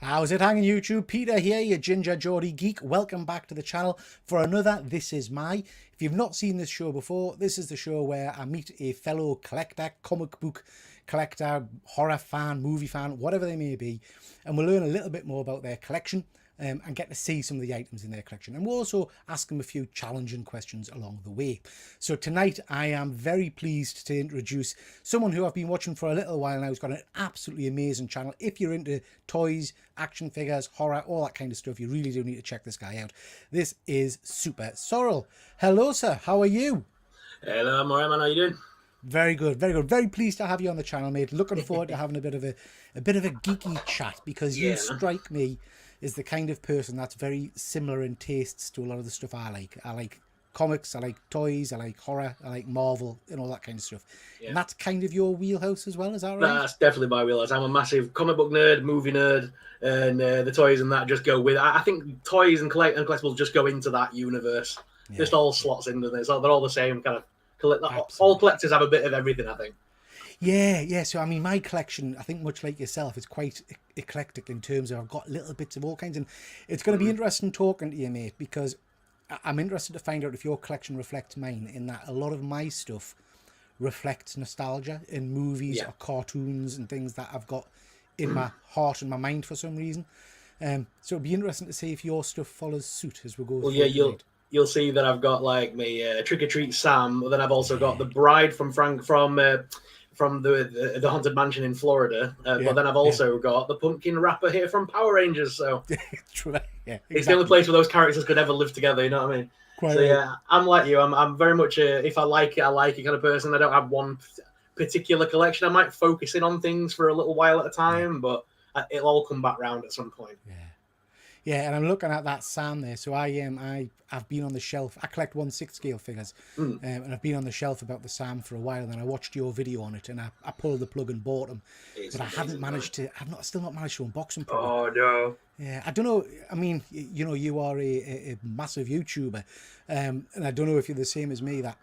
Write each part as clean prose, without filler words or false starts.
How's it hanging, YouTube? Peter here, your Ginger Geordie geek. Welcome back to the channel for another This Is My. If you've not seen this show before, this is the show where I meet a fellow collector, comic book collector, horror fan, movie fan, whatever they may be, and we'll learn a little bit more about their collection and get to see some of the items in their collection. And we'll also ask them a few challenging questions along the way. So tonight I am very pleased to introduce someone who I've been watching for a little while now. He's got an absolutely amazing channel. If you're into toys, action figures, horror, all that kind of stuff, you really do need to check this guy out. This is Supersorrell. Hello, sir. How are you? Hello, I'm alright, man. How you doing? Very good, very good. Very pleased to have you on the channel, mate. Looking forward to having a bit of a geeky chat, because you strike me as the kind of person that's very similar in tastes to a lot of the stuff I like. I like comics, I like toys, I like horror, I like Marvel and all that kind of stuff. Yeah. And that's kind of your wheelhouse as well, is that right? That's definitely my wheelhouse. I'm a massive comic book nerd, movie nerd, and the toys and that just go with. I think toys and collectibles just go into that universe. Yeah. Just all slots into this. They're all the same kind of. All collectors have a bit of everything, I think. Yeah. So, I mean, my collection, I think much like yourself, is quite eclectic in terms of I've got little bits of all kinds. And it's going to be interesting talking to you, mate, because I'm interested to find out if your collection reflects mine, in that a lot of my stuff reflects nostalgia in movies or cartoons and things that I've got in my heart and my mind for some reason. So it'll be interesting to see if your stuff follows suit as we go. Well, yeah, you'll see that I've got like my Trick or Treat Sam. Then I've also got the bride from the Haunted Mansion in Florida. But then I've also got the pumpkin rapper here from Power Rangers. So it's the only place where those characters could ever live together. You know what I mean? Yeah, I'm like you. I'm very much if I like it, I like it kind of person. I don't have one particular collection. I might focus in on things for a little while at a time, but it'll all come back round at some point. Yeah, and I'm looking at that Sam there. So I've been on the shelf. I collect 1/6 scale figures, and I've been on the shelf about the Sam for a while. And I watched your video on it, and I pulled the plug and bought them. But I haven't managed to. Still not managed to unbox them properly. Oh no. Yeah, I don't know. I mean, you know, you are a massive YouTuber, and I don't know if you're the same as me. That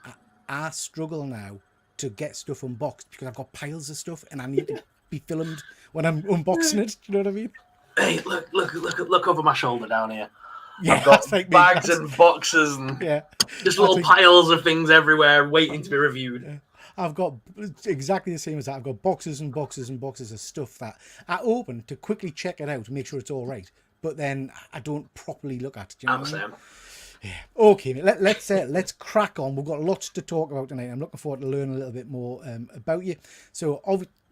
I struggle now to get stuff unboxed because I've got piles of stuff, and I need to be filmed when I'm unboxing it. Do you know what I mean? Hey, look over my shoulder down here. Yeah, I've got bags and boxes and just little piles of things everywhere waiting to be reviewed. Yeah. I've got exactly the same as that. I've got boxes and boxes and boxes of stuff that I open to quickly check it out to make sure it's all right, but then I don't properly look at it. Do you know what I mean? Yeah. Okay, mate, let's crack on. We've got lots to talk about tonight. I'm looking forward to learn a little bit more about you. So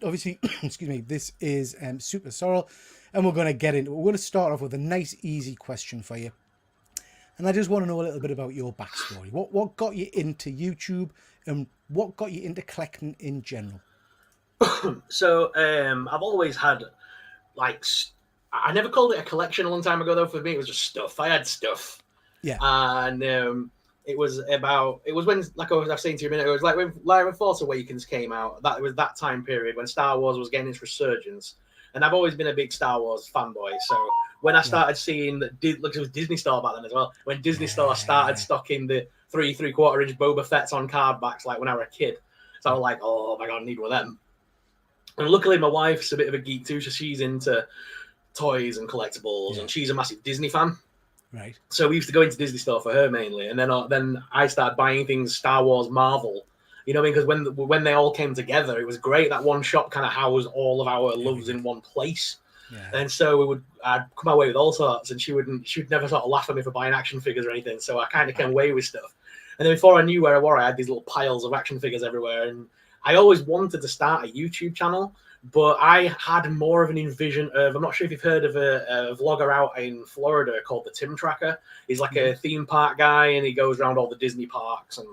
obviously, excuse me, this is Supersorrell, and we're going to start off with a nice, easy question for you. And I just want to know a little bit about your backstory. What got you into YouTube, and what got you into collecting in general? So I've always had I never called it a collection a long time ago though. For me, it was just stuff. I had stuff. Yeah. And it was when, like I was saying to you a minute ago, it was like when Force Awakens came out. That was that time period when Star Wars was getting its resurgence. And I've always been a big Star Wars fanboy. So when I started seeing that, it was Disney Store back then as well. When Disney Store started stocking the 3/4 inch Boba Fett's on card backs, like when I was a kid, so I was like, oh my god, I need one of them. And luckily, my wife's a bit of a geek too, so she's into toys and collectibles, and she's a massive Disney fan. Right. So we used to go into Disney Store for her mainly, and then I started buying things Star Wars, Marvel. You know what I mean? Because when they all came together, it was great. That one shop kind of housed all of our loves in one place. Yeah. And so I'd come away with all sorts, and she'd never sort of laugh at me for buying action figures or anything. So I kind of came away with stuff. And then before I knew where I was, I had these little piles of action figures everywhere. And I always wanted to start a YouTube channel, but I had more of an envision of, I'm not sure if you've heard of a vlogger out in Florida called the Tim Tracker. He's like a theme park guy, and he goes around all the Disney parks, and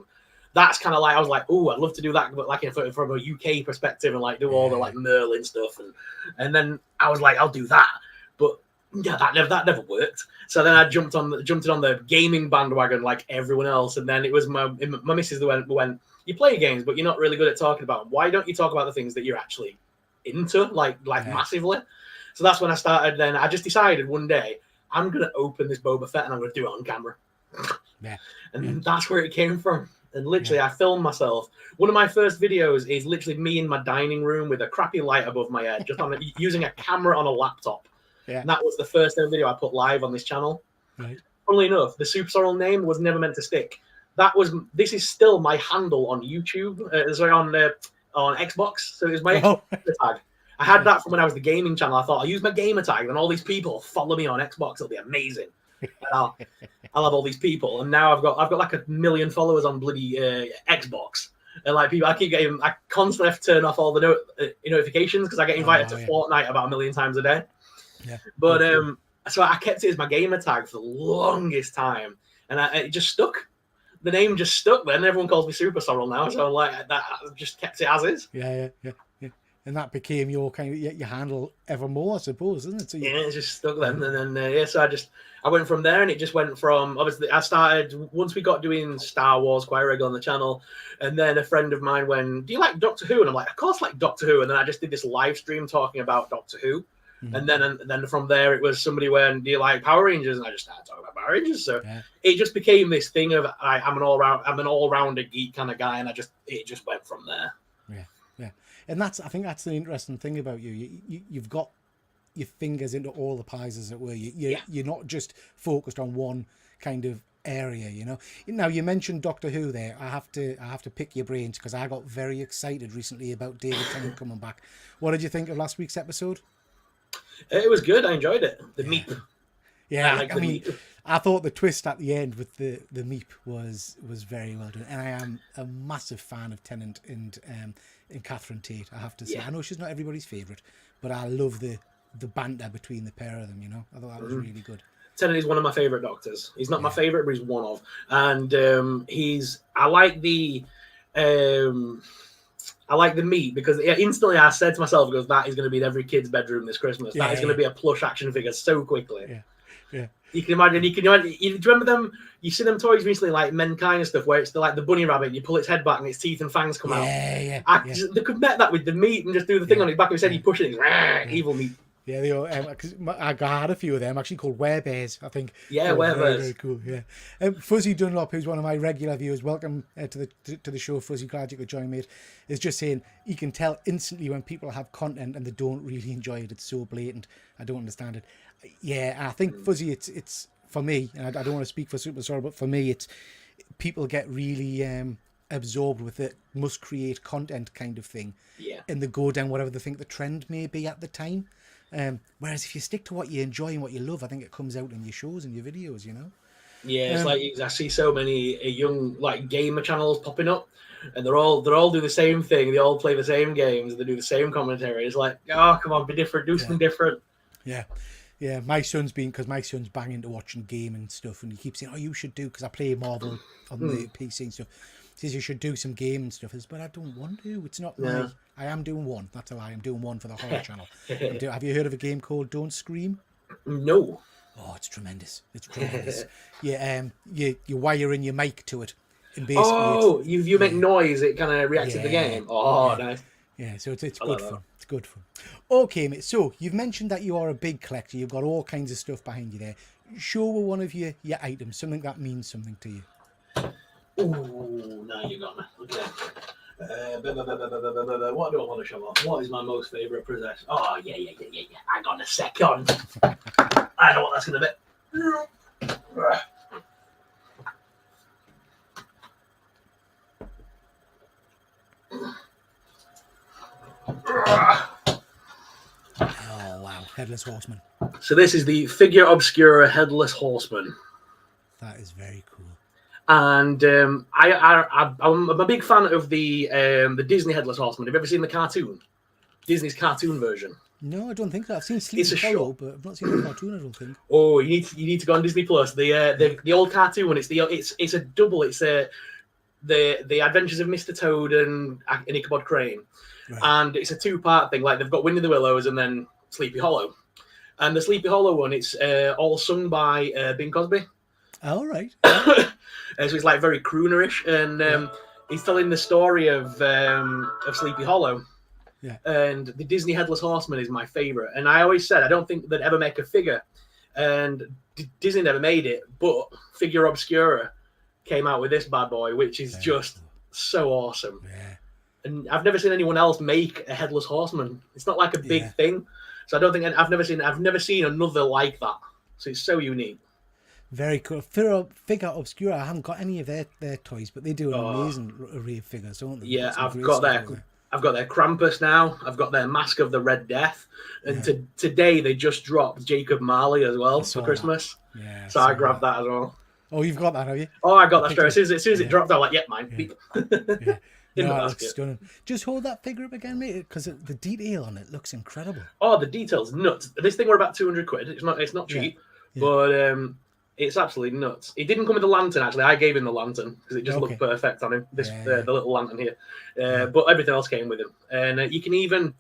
that's kind of like, I was like, oh, I'd love to do that, but like from a UK perspective, and like do all the like Merlin stuff, and then I was like, I'll do that, but yeah, that never worked. So then I jumped on the gaming bandwagon like everyone else, and then it was my missus that went, you play games, but you're not really good at talking about them. Why don't you talk about the things that you're actually into, like massively? So that's when I started. Then I just decided one day I'm gonna open this Boba Fett and I'm gonna do it on camera. And that's where it came from. And literally, I filmed myself. One of my first videos is literally me in my dining room with a crappy light above my head, just using a camera on a laptop. Yeah. And that was the first ever video I put live on this channel. Right. Funnily enough, the Supersorrell name was never meant to stick. This is still my handle on YouTube, sorry, on Xbox. So it was my Xbox tag. I had that from when I was the gaming channel. I thought I'll use my gamer tag, and all these people follow me on Xbox. It'll be amazing. And I'll have all these people, and now I've got like 1 million followers on bloody Xbox. And like people, I constantly have to turn off all the notifications because I get invited to Fortnite about 1 million times a day. Yeah. But so I kept it as my gamer tag for the longest time, and it just stuck. The name just stuck. Then everyone calls me Supersorrell now, so like that, I just kept it as is. Yeah. And that became your kind of your handle evermore, I suppose, isn't it? So yeah, it just stuck then, and then so I went from there, and it just went from obviously I started once we got doing Star Wars quite regular on the channel, and then a friend of mine went, "Do you like Doctor Who?" And I'm like, "Of course, I like Doctor Who." And then I just did this live stream talking about Doctor Who. And then from there it was somebody went, "Do you like Power Rangers?" And I just started talking about Power Rangers. So it just became this thing of I'm an all-rounder geek kind of guy, and it just went from there. Yeah. And I think that's the interesting thing about you. You've got your fingers into all the pies, as it were. You're not just focused on one kind of area, you know. Now you mentioned Doctor Who there. I have to pick your brains because I got very excited recently about David Tennant coming back. What did you think of last week's episode? It was good. I enjoyed it. The meep. Yeah, I mean, I thought the twist at the end with the meep was very well done, and I am a massive fan of Tennant and Catherine Tate. I have to say, I know she's not everybody's favourite, but I love the banter between the pair of them. You know, I thought that was really good. Tennant is one of my favourite doctors. He's not my favourite, but he's one of, and I like the meat because instantly I said to myself, "Because that is going to be in every kid's bedroom this Christmas. That is going to be a plush action figure so quickly." Yeah. You can imagine. Do you remember them? You see them toys recently, like Menkind and stuff, where it's like the bunny rabbit. And you pull its head back, and its teeth and fangs come out. They could met that with the meat and just do the thing on its back of his head. You push it, it's evil meat. Yeah, they all, cause I had a few of them actually called werebears, I think. Yeah, werebears. Very cool. Yeah. Fuzzy Dunlop, who's one of my regular viewers, welcome to the show, Fuzzy. Glad you could join me. Is just saying you can tell instantly when people have content and they don't really enjoy it. It's so blatant. I don't understand it. Yeah, I think Fuzzy, it's for me, and I don't want to speak for Supersorrell, but for me, it's people get really absorbed with the must create content kind of thing. Yeah. And they go down whatever they think the trend may be at the time. Whereas if you stick to what you enjoy and what you love, I think it comes out in your shows and your videos, you know. Yeah, it's like I see so many young like gamer channels popping up, and they're all do the same thing. They all play the same games. They do the same commentary. It's like, oh, come on, be different. Do something different. Yeah. My son's banging to watching game and stuff, and he keeps saying, "Oh, you should do," because I play Marvel on the PC and stuff. He says you should do some game and stuff. But I don't want to. It's not my. I am doing one. That's a lie. I'm doing one for the horror channel. Have you heard of a game called Don't Scream? No. Oh, it's tremendous. It's tremendous. You wire in your mic to it. And basically you make noise, it kind of reacts to the game. Oh, nice. Yeah, so it's good fun. It's good fun. Okay, mate. So you've mentioned that you are a big collector. You've got all kinds of stuff behind you there. Show one of your items, something that means something to you. Oh, now you got me. Okay. What do I want to show off? What is my most favourite possession? Oh, yeah. Hang on a second. I know what that's going to be. Oh, wow. Headless Horseman. So this is the Figure Obscura Headless Horseman. That is very cool. And I'm a big fan of the Disney Headless Horseman. Have you ever seen the cartoon? Disney's cartoon version? No, I don't think so. I've seen Sleepy Hollow, but I've not seen the cartoon, I don't think. Oh, you need to go on Disney Plus. The old cartoon, it's a double. It's the Adventures of Mr. Toad and Ichabod Crane. Right. And it's a 2-part thing. Like they've got Wind in the Willows and then Sleepy Hollow. And the Sleepy Hollow one, it's all sung by Bing Crosby. Oh, right. So it's like very croonerish, and he's telling the story of Sleepy Hollow. Yeah. And the Disney Headless Horseman is my favorite. And I always said I don't think they'd ever make a figure, and Disney never made it. But Figure Obscura came out with this bad boy, which is just so awesome. Yeah. And I've never seen anyone else make a Headless Horseman. It's not like a big thing. So I don't think I've never seen another like that. So it's so unique. Very cool. Figure Obscura, I haven't got any of their toys, but they do an Oh. amazing array of figures, don't they? Yeah, Some I've great got stuff their out there. I've got their Krampus now. I've got their Mask of the Red Death, and today they just dropped Jacob Marley as well for Christmas. That. Yeah. So I grabbed that as well. Oh, you've got that, have you? Oh, I got that straight. As soon as it dropped, I was like, "Yep, mine." Yeah. Yeah. In No, the it looks basket. stunning. Just hold that figure up again, mate, because the detail on it looks incredible. Oh, the details nuts. This thing were about 200 quid. It's not cheap, but it's absolutely nuts. He didn't come with the lantern actually. I gave him the lantern because it just looked perfect on him. The little lantern here, but everything else came with him, and you can even.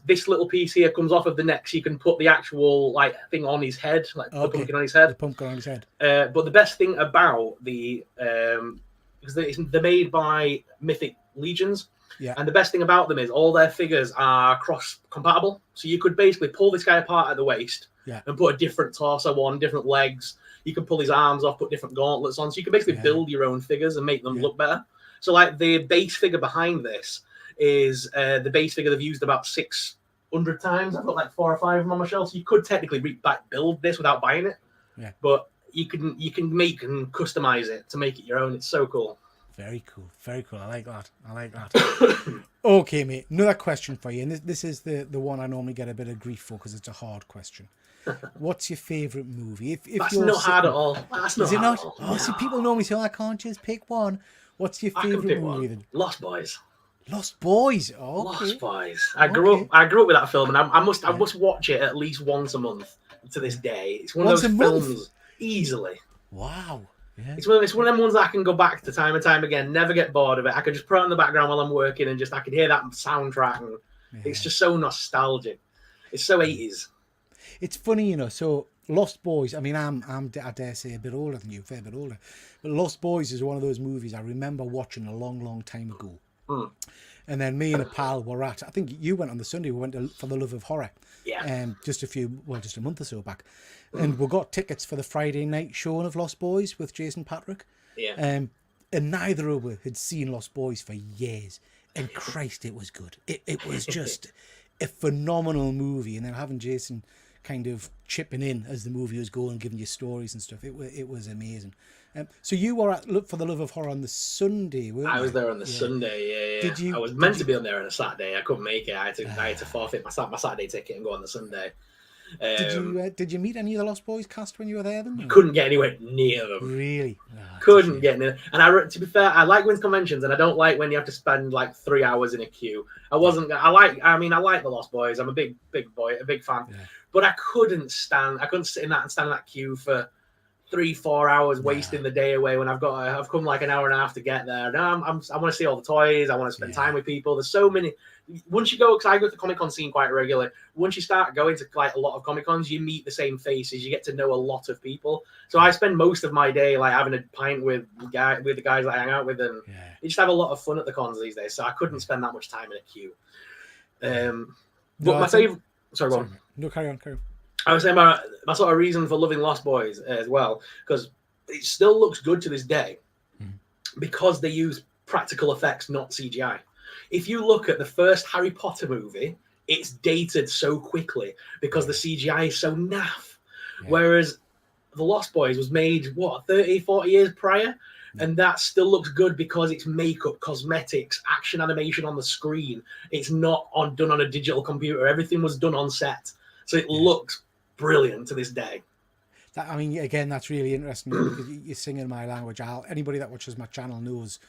This little piece here comes off of the neck, so you can put the actual like thing on his head, like the pumpkin on his head. The pumpkin on his head. But the best thing about the because they're made by Mythic Legions, and the best thing about them is all their figures are cross compatible. So you could basically pull this guy apart at the waist and put a different torso on, different legs. You can pull his arms off, put different gauntlets on. So you can basically build your own figures and make them look better. So like the base figure behind this is the base figure they've used about 600 times. I've got like 4 or 5 of them on my shelf. So you could technically build this without buying it. Yeah. But you can make and customize it to make it your own. It's so cool. Very cool. Very cool. I like that. Okay, mate. Another question for you. And this is the one I normally get a bit of grief for because it's a hard question. What's your favourite movie? If That's not hard at all. That's not hard at all. Oh, see, people normally say, I can't just pick one. What's your favourite movie then? Lost Boys. Lost Boys. Oh, okay. Lost Boys. I grew up with that film, and I must watch it at least once a month to this day. It's one of those films easily. Wow. Yeah. It's one of them ones that I can go back to time and time again. Never get bored of it. I can just put it on the background while I'm working, and I can hear that soundtrack, and it's just so nostalgic. It's so 80s. It's funny, So Lost Boys. I mean, I dare say a bit older than you, a fair bit older. But Lost Boys is one of those movies I remember watching a long, long time ago. And then me and a pal were I think you went on the Sunday, we went for the Love of Horror. Yeah. Just a month or so back. And we got tickets for the Friday night showing of Lost Boys with Jason Patrick. Yeah. And neither of us had seen Lost Boys for years. And Christ, it was good. It was just a phenomenal movie. And then having Jason kind of chipping in as the movie was going, giving you stories and stuff. It was amazing. So you were at Look for the Love of Horror on the Sunday, weren't you? I was there on the Sunday, yeah. I was meant to be on there on a Saturday. I couldn't make it. I had to forfeit my Saturday ticket and go on the Sunday. Did you meet any of the Lost Boys cast when you were there then? Couldn't get anywhere near them. Really? Couldn't get near. And to be fair, I like going to conventions, and I don't like when you have to spend like 3 hours in a queue. I like the Lost Boys. I'm a big boy, a big fan. Yeah. But I couldn't sit in that queue for 3-4 hours wasting the day away when I've come like an hour and a half to get there. No, I want to see all the toys. I want to spend time with people. There's so many. Once you go, because I go to the Comic-Con scene quite regularly. Once you start going to like a lot of Comic-Cons, you meet the same faces. You get to know a lot of people. So I spend most of my day like having a pint with the guys that I hang out with, and you just have a lot of fun at the cons these days. So I couldn't spend that much time in a queue. But my favorite. Sorry, go on. No, carry on. I was saying my sort of reason for loving Lost Boys as well, because it still looks good to this day because they use practical effects, not CGI. If you look at the first Harry Potter movie, it's dated so quickly because the CGI is so naff. Yeah. Whereas The Lost Boys was made, 30, 40 years prior? And that still looks good because it's makeup, cosmetics, action animation on the screen. It's not done on a digital computer. Everything was done on set. So it looks brilliant to this day. Again, that's really interesting because you're singing my language. Anybody that watches my channel knows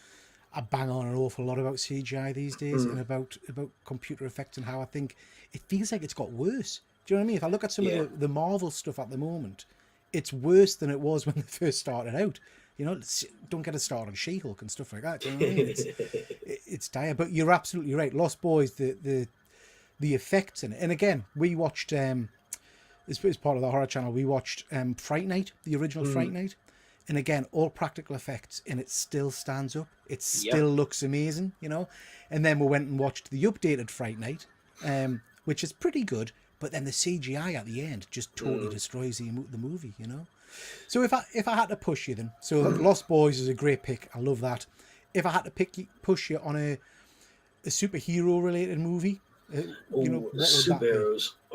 I bang on an awful lot about CGI these days and about computer effects and how I think it feels like it's got worse. Do you know what I mean? If I look at some of the Marvel stuff at the moment, it's worse than it was when they first started out. Don't get us started on She-Hulk and stuff like that. Do you know what I mean? It's dire. But you're absolutely right. Lost Boys, the effects in it. And again, we watched as part of the horror channel, we watched Fright Night, the original Fright Night. And again, all practical effects, and it still stands up. It still looks amazing, And then we went and watched the updated Fright Night, which is pretty good. But then the CGI at the end just totally destroys the movie, So if I had to push you then, so Lost Boys is a great pick. I love that. If I had to push you on a superhero related movie, what would superheroes. that be?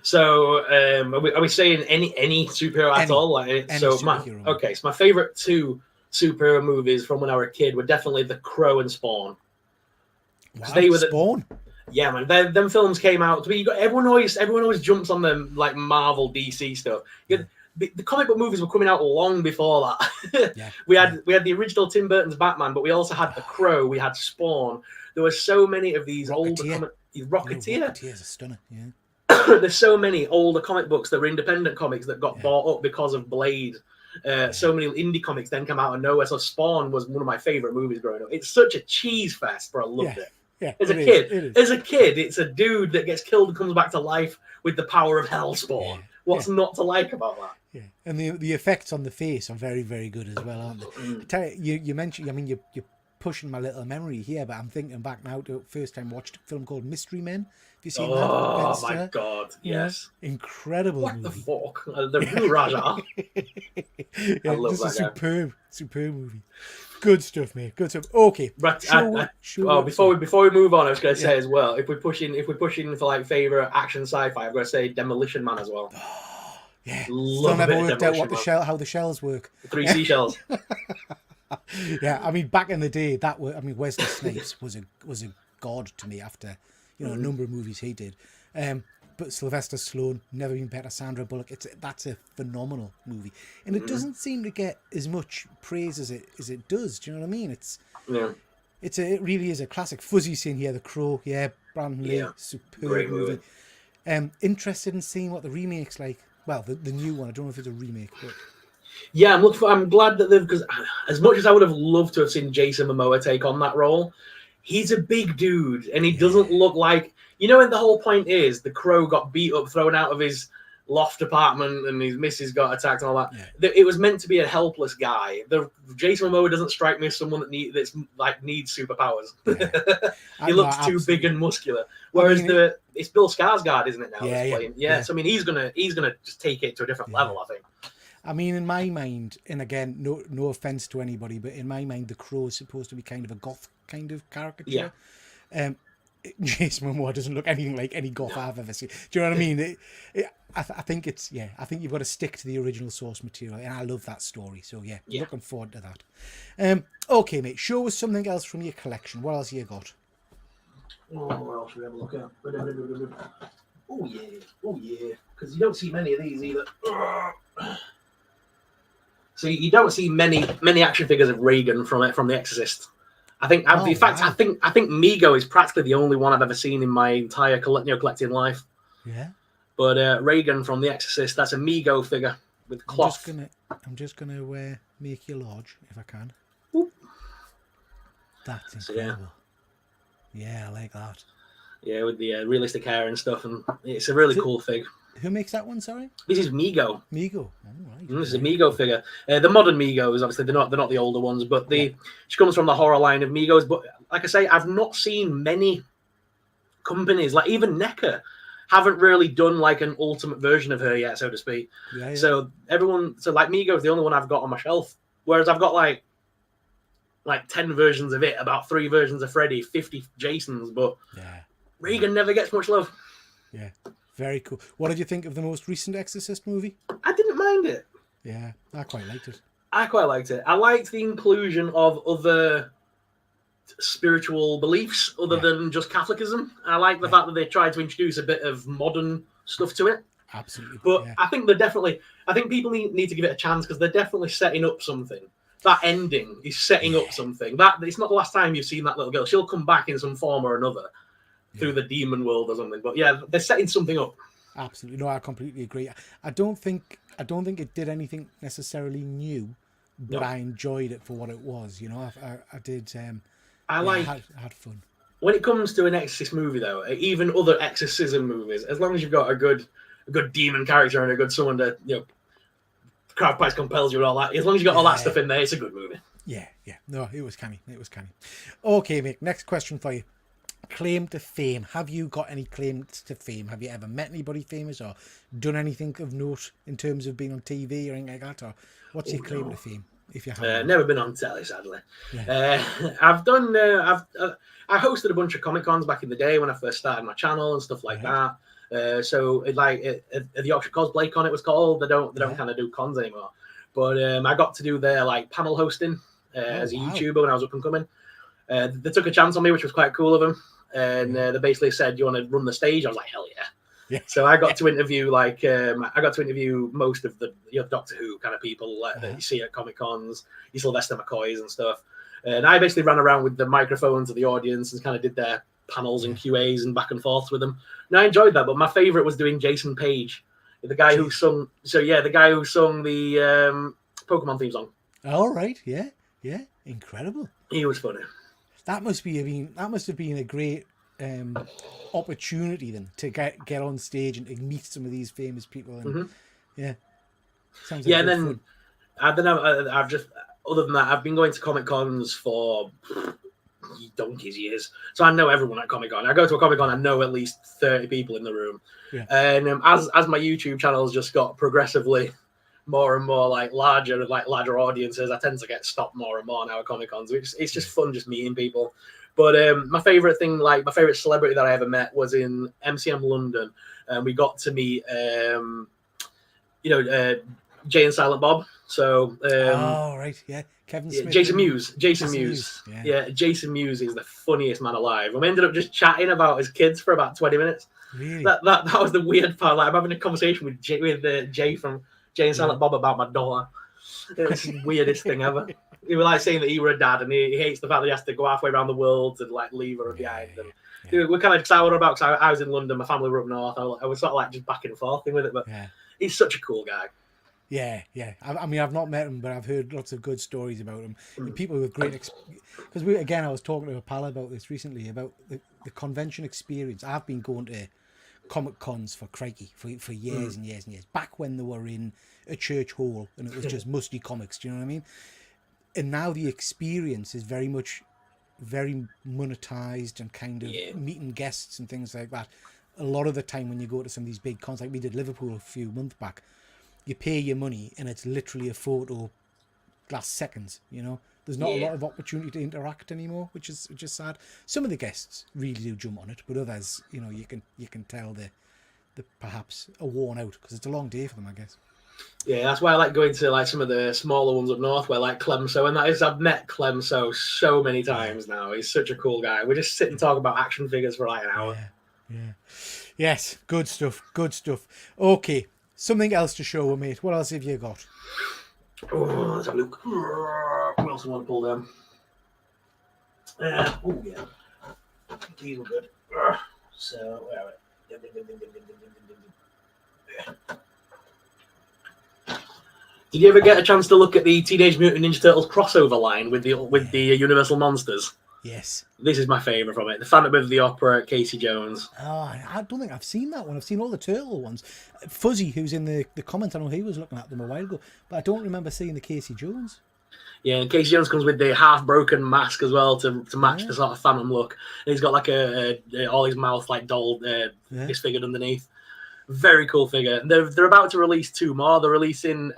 So, are we saying any superhero at all? Like, any so superhero movie. okay, so my favorite two superhero movies from when I was a kid were definitely The Crow and Spawn. Wow, They were Spawn. Yeah, man. Them films came out. You got everyone always jumps on them like Marvel, DC stuff. The comic book movies were coming out long before that. Yeah, we had the original Tim Burton's Batman, but we also had The Crow. We had Spawn. There were so many of these older Rocketeer. Rocketeer's a stunner. Yeah. There's so many older comic books that were independent comics that got bought up because of Blade. So many indie comics then come out of nowhere. So Spawn was one of my favorite movies growing up. It's such a cheese fest, but I loved it. Yeah, as a kid, it's a dude that gets killed and comes back to life with the power of Hellspawn. Yeah. What's not to like about that? Yeah, and the effects on the face are very, very good as well, aren't they? Tell you mentioned, I mean, you're pushing my little memory here, but I'm thinking back now to first time watched a film called Mystery Men. Have you seen that? Oh my god, yes. Incredible what movie. The fuck? The Raja. Yeah, I love just that a superb movie. Good stuff, mate. Good stuff. Okay. But before we move on, I was going to say as well, if we're pushing for like favorite action sci-fi, I've got to say Demolition Man as well. Yeah. Love Still never worked out how the shells work. 3 seashells. Yeah, I mean, back in the day, Wesley Snipes was a god to me after a number of movies he did. But Sylvester Stallone, never been better. Sandra Bullock, that's a phenomenal movie, and it doesn't seem to get as much praise as it does. Do you know what I mean? It really is a classic. Fuzzy's in here, The Crow, Brandon Lee, superb Great movie. Interested in seeing what the remake's like. Well, the new one. I don't know if it's a remake, but yeah, I'm glad that because as much as I would have loved to have seen Jason Momoa take on that role, he's a big dude and he doesn't look like. And the whole point is the Crow got beat up, thrown out of his loft apartment, and his missus got attacked and all that. Yeah. It was meant to be a helpless guy. Jason Momoa doesn't strike me as someone that needs superpowers. Yeah. He looks too big and muscular. Whereas it's Bill Skarsgård, isn't it now? Yeah. So I mean, he's gonna just take it to a different level, I think. I mean, in my mind, and again, no offense to anybody, but in my mind, the Crow is supposed to be kind of a goth kind of caricature. Yeah. Jason Momoa doesn't look anything like any goth I've ever seen. Do you know what I mean? I think I think you've got to stick to the original source material, and I love that story. So looking forward to that. Okay, mate, show us something else from your collection. What else you got? Oh, what else should we have a look at? Oh yeah, because you don't see many of these either. So you don't see many action figures of Reagan from The Exorcist. I think, I think Mego is practically the only one I've ever seen in my entire collecting life. Yeah. But Reagan from The Exorcist, that's a Mego figure with cloth. I'm just gonna make you large if I can. Whoop. That's incredible. Yeah, I like that. Yeah, with the realistic hair and stuff, and it's a really cool fig. Who makes that one? Sorry. This is Mego. Mego. Oh, right. This is a Mego figure. The modern Megos, obviously, they're not the older ones, but she comes from the horror line of Megos. But like I say, I've not seen many companies, like even NECA, haven't really done like an ultimate version of her yet, so to speak. Yeah. So like Mego is the only one I've got on my shelf, whereas I've got like 10 versions of it, about 3 versions of Freddy, 50 Jasons, but Reagan never gets much love. Yeah. Very cool. What did you think of the most recent Exorcist movie? I didn't mind it. Yeah, I quite liked it. I liked the inclusion of other spiritual beliefs other than just Catholicism. I like the fact that they tried to introduce a bit of modern stuff to it. Absolutely. But I think I think people need to give it a chance because they're definitely setting up something. That ending is setting up something. It's not the last time you've seen that little girl. She'll come back in some form or another. Through the demon world or something, but they're setting something up. Absolutely, no, I completely agree. I don't think it did anything necessarily new, but I enjoyed it for what it was. I did. I had fun. When it comes to an Exorcist movie, though, even other exorcism movies, as long as you've got a good demon character and a good someone to crowd price compels you and all that, as long as you got all that stuff in there, it's a good movie. Yeah. No, it was canny. Okay, mate. Next question for you. Claim to fame. Have you got any claims to fame? Have you ever met anybody famous or done anything of note in terms of being on TV or anything like that? Or what's your claim to fame? If you have, never been on telly, sadly. I've done. I hosted a bunch of Comic Cons back in the day when I first started my channel and stuff like that. So the Yorkshire Cosplay Con it was called. They don't kind of do cons anymore. But I got to do their like panel hosting as a YouTuber when I was up and coming. They took a chance on me, which was quite cool of them. And they basically said, "Do you want to run the stage?" I was like, "Hell yeah!" So I got to interview most of the Doctor Who kind of people that you see at Comic Cons, your Sylvester McCoys and stuff. And I basically ran around with the microphone to the audience and kind of did their panels and QAs and back and forths with them. And I enjoyed that, but my favorite was doing Jason Page, the guy who sung. So yeah, the guy who sung the Pokemon theme song. All right, yeah, incredible. He was funny. That must have been a great opportunity then to get on stage and to meet some of these famous people. And sounds like then fun. I don't know. I've just other than that, I've been going to Comic Cons for donkey's years, so I know everyone at Comic Con. I go to a Comic Con, I know at least 30 people in the room. And as my YouTube channel has just got progressively more and more larger audiences, I tend to get stopped more and more now at Comic Cons. It's just fun just meeting people. But my favorite thing, my favorite celebrity that I ever met was in MCM London, and we got to meet Jay and Silent Bob. So Kevin Smith, Jason Mewes. Jason Mewes is the funniest man alive. And we ended up just chatting about his kids for about 20 minutes. Really? That was the weird part. I'm having a conversation with Jay from Jay and Silent Bob about my daughter. It was the weirdest thing ever. He was saying that he were a dad, and he hates the fact that he has to go halfway around the world and leave her behind. And we're kind of soured about because I was in London, my family were up north. I was sort of just back and forth with it, but he's such a cool guy. Yeah. I mean, I've not met him, but I've heard lots of good stories about him. And people with great because I was talking to a pal about this recently about the convention experience. I've been going to Comic Cons for years and years and years. Back when they were in a church hall and it was just musty comics. Do you know what I mean? And now the experience is very monetized and kind of meeting guests and things like that. A lot of the time when you go to some of these big cons, like we did Liverpool a few months back, you pay your money and it's literally a photo last seconds. There's not a lot of opportunity to interact anymore, which is sad. Some of the guests really do jump on it, but others, you can tell they perhaps are worn out because it's a long day for them, I guess. Yeah, that's why I like going to some of the smaller ones up north, where Clemso, and that is, I've met Clemso so many times now. He's such a cool guy. We just sit and talk about action figures for an hour. Yeah. Yes, good stuff. Okay, something else to show, mate. What else have you got? Oh, let's have a look. What else do I want to pull down? These were good. So, where are we? Did you ever get a chance to look at the Teenage Mutant Ninja Turtles crossover line with the Universal Monsters? Yes. This is my favourite from it. The Phantom of the Opera, Casey Jones. Oh, I don't think I've seen that one. I've seen all the Turtle ones. Fuzzy, who's in the comment, I know he was looking at them a while ago, but I don't remember seeing the Casey Jones. Yeah, and Casey Jones comes with the half-broken mask as well to match the sort of Phantom look. And he's got all his mouth doll disfigured underneath. Very cool figure. They're about to release two more. They're releasing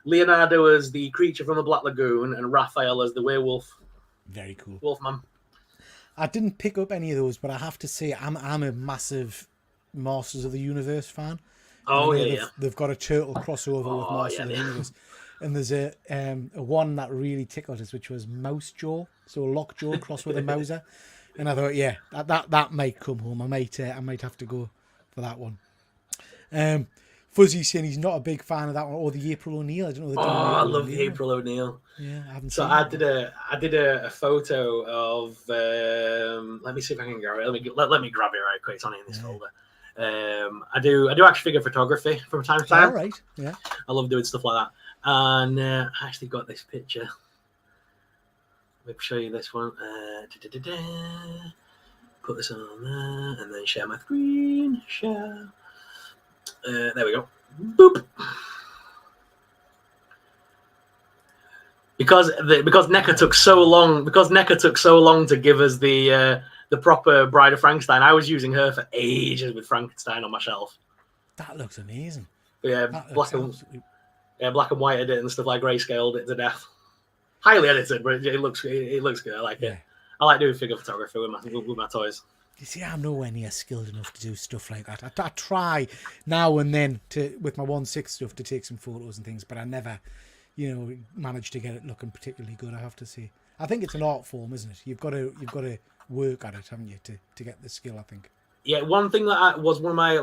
Leonardo as the creature from the Black Lagoon and Raphael as the werewolf. Very cool. Wolfman. I didn't pick up any of those, but I have to say I'm a massive Masters of the Universe fan. They've got a turtle crossover with Masters of the Universe. And there's a one that really tickled us, which was Mouse Jaw. So Lockjaw crossed with a Mouser. And I thought, that might come home. I might have to go for that one. Fuzzy saying he's not a big fan of that one, or the April O'Neil. I don't know. I love the April O'Neil. Yeah, I haven't. So I did a photo of. Let me see if I can grab it. Let me grab it right quick. It's on in this folder. I do action figure photography from time to time. All right. Yeah. I love doing stuff like that, and I actually got this picture. Let me show you this one. Put this on there, and then share my screen. Share. There we go. Boop. Because NECA took so long to give us the proper Bride of Frankenstein, I was using her for ages with Frankenstein on my shelf. That looks amazing. Yeah, black and white edit and stuff, grayscaled it to death. Highly edited, but it looks good. I like it. I like doing figure photography with my toys. You see, I'm nowhere near skilled enough to do stuff like that. I try now and then with my 1/6 stuff to take some photos and things, but I never, manage to get it looking particularly good. I have to say. I think it's an art form, isn't it? You've got to work at it, haven't you, to get the skill? I think. Yeah, one thing that was one of my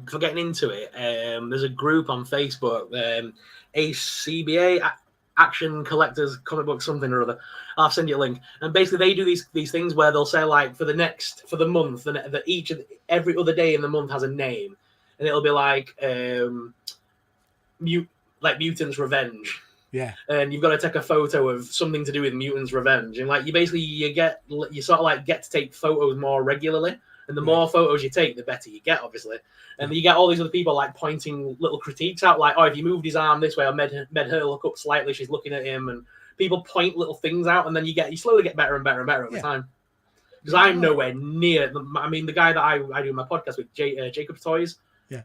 for getting into it. There's a group on Facebook, ACBA, Action Collectors Comic Book something or other. I'll send you a link. And basically, they do these things where they'll say for the month, every other day in the month has a name, and it'll be like Mutant's Revenge. Yeah. And you've got to take a photo of something to do with Mutant's Revenge, and you sort of get to take photos more regularly. And the more photos you take, the better you get, obviously. And you get all these other people pointing little critiques out, if he moved his arm this way or made her look up slightly, she's looking at him, and people point little things out, and then you slowly get better and better and better over time. Because I'm nowhere near. The guy that I do my podcast with, Jacob's Toys. Yeah.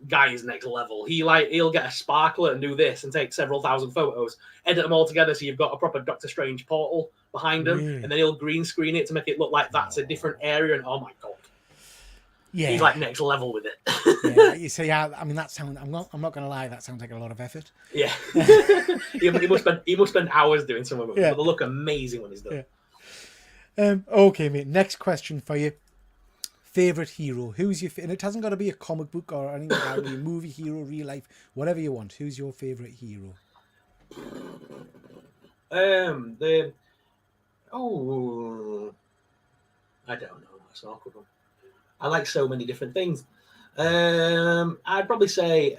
Guy is next level. He'll get a sparkler and do this and take several thousand photos, edit them all together so you've got a proper Doctor Strange portal behind him, and then he'll green screen it to make it look like that's a different area. And oh my god, he's next level with it. Yeah, you see, that sounds. I'm not going to lie. That sounds like a lot of effort. Yeah, he must spend hours doing some of it. But they look amazing when he's done. Yeah. Okay, mate. Next question for you. Favorite hero? Who's your? And it hasn't got to be a comic book or anything. It can be a movie hero, real life, whatever you want. Who's your favorite hero? I don't know. That's an awkward one. I like so many different things. I'd probably say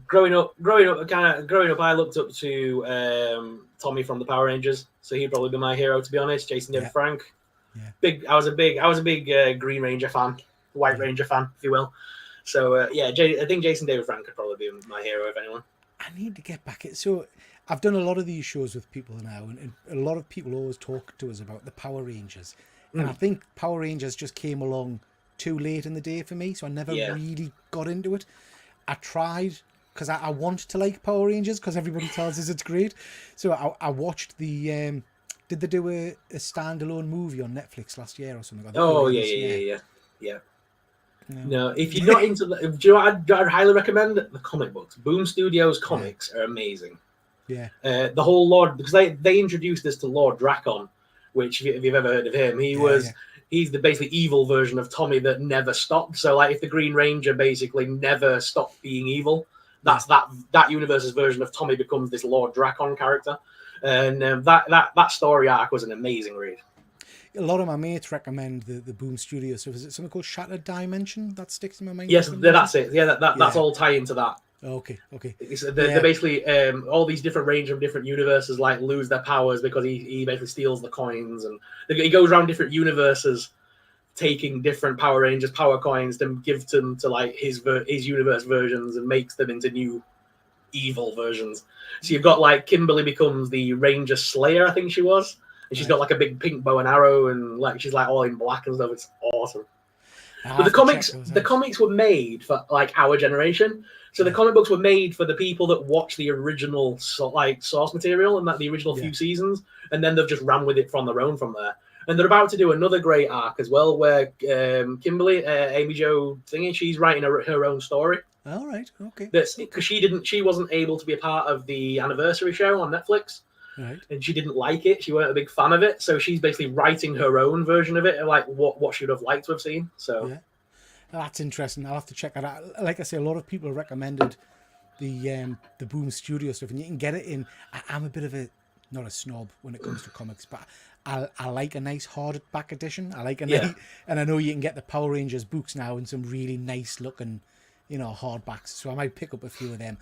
growing up, I looked up to Tommy from the Power Rangers, so he'd probably be my hero, to be honest. Jason David Frank. Yeah. I was a big Green Ranger fan, White Ranger fan, if you will. So I think Jason David Frank could probably be my hero, if anyone. I need to get back. So I've done a lot of these shows with people now, and a lot of people always talk to us about the Power Rangers. And I think Power Rangers just came along too late in the day for me, so I never really got into it. I tried because I want to like Power Rangers because everybody tells us it's great. So I watched the. Did they do a standalone movie on Netflix last year or something? Oh yeah. No, if you're not into do you know what I'd highly recommend? The comic books. Boom Studios comics are amazing. Yeah. The whole Lord, because they introduced this to Lord Dracon, which if you've ever heard of him, he's the basically evil version of Tommy that never stopped. So if the Green Ranger basically never stopped being evil, that's that universe's version of Tommy becomes this Lord Dracon character. And that story arc was an amazing read. A lot of my mates recommend the Boom Studio stuff. Is it something called Shattered Dimension that sticks in my mind? Yes, that's it. Yeah, that's all tie into that. Okay. They're basically all these different range of different universes lose their powers because he basically steals the coins, and he goes around different universes taking different Power Rangers power coins to give them to his universe versions and makes them into new evil versions. So you've got Kimberly becomes the Ranger Slayer, I think she was, and she's got a big pink bow and arrow, and she's all in black and stuff. It's awesome. But the comics were made for our generation. So the comic books were made for the people that watch the original source material and the original few seasons, and then they've just ran with it from their own from there. And they're about to do another great arc as well, where Kimberly, Amy Jo thingy, she's writing her own story. All right, okay. That's because she wasn't able to be a part of the anniversary show on Netflix, right? And she didn't like it. She weren't a big fan of it, so she's basically writing her own version of it, what she would have liked to have seen. So that's interesting. I'll have to check that out. Like I say, a lot of people recommended the Boom Studio stuff, and you can get it in. I'm a bit of not a snob when it comes to comics, but I like a nice hardback edition. I like nice, and I know you can get the Power Rangers books now in some really nice looking, hardbacks. So I might pick up a few of them.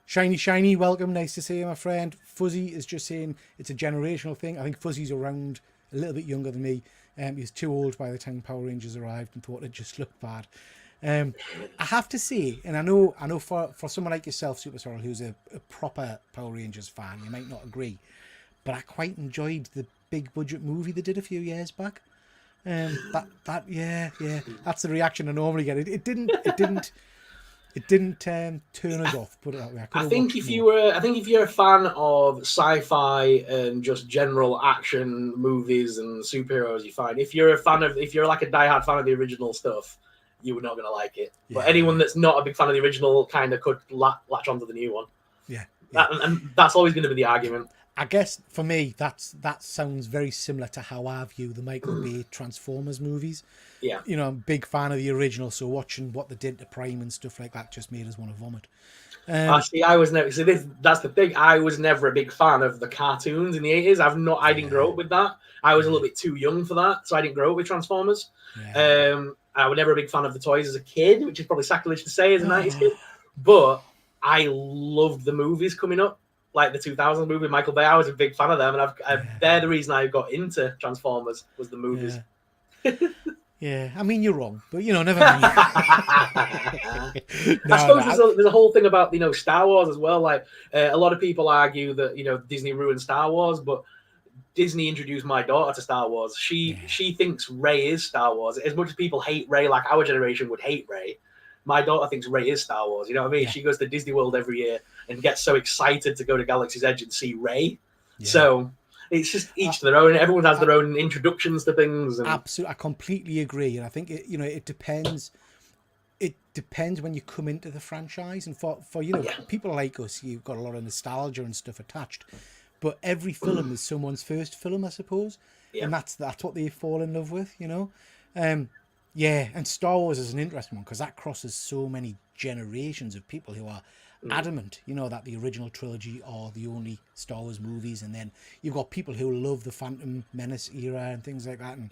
Shiny, welcome. Nice to see you, my friend. Fuzzy is just saying it's a generational thing. I think Fuzzy's around a little bit younger than me. He's too old by the time Power Rangers arrived and thought it just looked bad. I have to say, and I know for someone like yourself, Supersorrell, who's a proper Power Rangers fan, you might not agree, but I quite enjoyed the big budget movie they did a few years back. That's the reaction I normally get. It It didn't turn us off. Put it that way. I think if you're a fan of sci-fi and just general action movies and superheroes, you're fine. If you're like a diehard fan of the original stuff, you're not gonna like it. Yeah, but anyone that's not a big fan of the original kind of could latch onto the new one. Yeah. And that's always going to be the argument. I guess for me, that sounds very similar to how I view the Michael Bay Transformers movies. Yeah. You know, I'm a big fan of the original, so watching what they did to Prime and stuff like that just made us want to vomit. That's the thing. I was never a big fan of the cartoons in the 80s. I didn't grow up with that. I was a little bit too young for that, so I didn't grow up with Transformers. Yeah. I was never a big fan of the toys as a kid, which is probably sacrilege to say as a 90s kid. But I loved the movies coming up, like the 2000 movie, Michael Bay. I was a big fan of them, and they're the reason I got into Transformers was the movies. Yeah. Yeah, I mean, you're wrong, but, you know, never mind. I suppose there's a whole thing about, you know, Star Wars as well. Like, a lot of people argue that, you know, Disney ruined Star Wars, but Disney introduced my daughter to Star Wars. She thinks Rey is Star Wars. As much as people hate Rey, like our generation would hate Rey, my daughter thinks Rey is Star Wars. You know what I mean? Yeah. She goes to Disney World every year and gets so excited to go to Galaxy's Edge and see Rey. Yeah. So it's just each to their own. Everyone has their own introductions to things. And... Absolutely, I completely agree. And I think it depends. It depends when you come into the franchise, and for people like us, you've got a lot of nostalgia and stuff attached. But every film is someone's first film, I suppose, and that's what they fall in love with, you know. And Star Wars is an interesting one because that crosses so many generations of people who are adamant, you know, that the original trilogy are the only Star Wars movies, and then you've got people who love the Phantom Menace era and things like that. And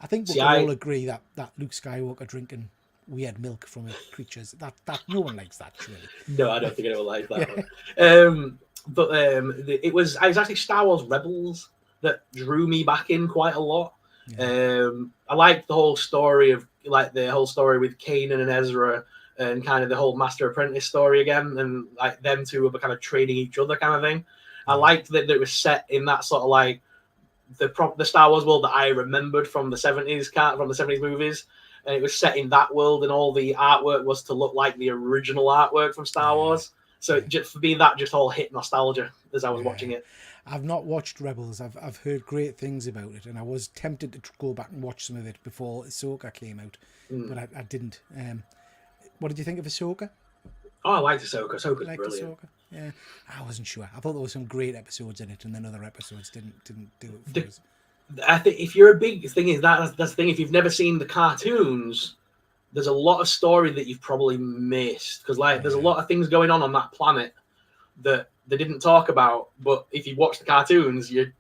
I think we can all agree that Luke Skywalker drinking weird milk from creatures, that no one likes that, surely. No, I don't think anyone likes that one. It was actually Star Wars Rebels that drew me back in quite a lot. I liked the whole story with Kanan and Ezra, and kind of the whole master apprentice story again, and like them two were kind of training each other kind of thing. I liked that it was set in that sort of like the Star Wars world that I remembered from the 70s movies, and it was set in that world, and all the artwork was to look like the original artwork from Star Wars. So just for me, that just all hit nostalgia as I was watching it. I've not watched Rebels. I've heard great things about it, and I was tempted to go back and watch some of it before Ahsoka came out, but I didn't. What did you think of Ahsoka? Oh, I liked Ahsoka. Ahsoka's brilliant. Ahsoka? Yeah, I wasn't sure. I thought there were some great episodes in it, and then other episodes didn't do it for us. I think if you're a big thing is that's the thing. If you've never seen the cartoons, there's a lot of story that you've probably missed because there's a lot of things going on that planet that they didn't talk about. But if you watch the cartoons, you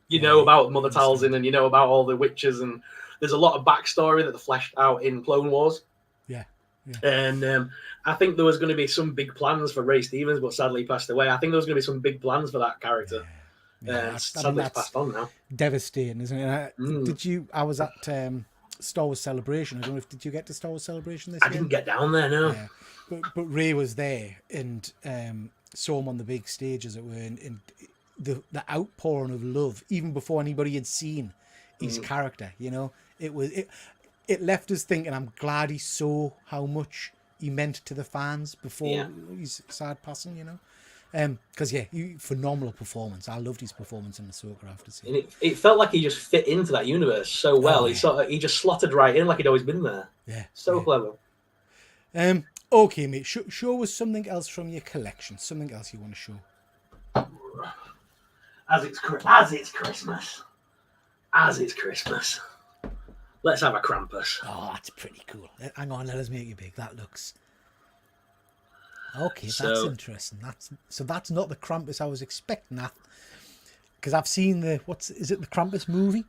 know about Mother Talzin, and you know about all the witches, and there's a lot of backstory that they fleshed out in Clone Wars. And I think there was going to be some big plans for Ray Stevens, but sadly he passed away. I think there was going to be some big plans for that character. Sadly it's passed on now. Devastating, isn't it? I was at Star Wars Celebration. I don't know if did you get to Star Wars Celebration this year? I didn't get down there, no. Yeah. But Ray was there, and saw him on the big stage, as it were, and the outpouring of love, even before anybody had seen his character, you know, it left us thinking, I'm glad he saw how much he meant to the fans before his sad passing, you know. Because phenomenal performance. I loved his performance in Ahsoka, I have to say. And it felt like he just fit into that universe so well. He just slotted right in like he'd always been there. Clever. Okay, mate. Show us something else from your collection. Something else you want to show. As it's Christmas. Let's have a Krampus. Oh, that's pretty cool. Hang on, let us make it big. That looks... Okay, that's interesting. That's not the Krampus I was expecting. Because I've seen the Krampus movie?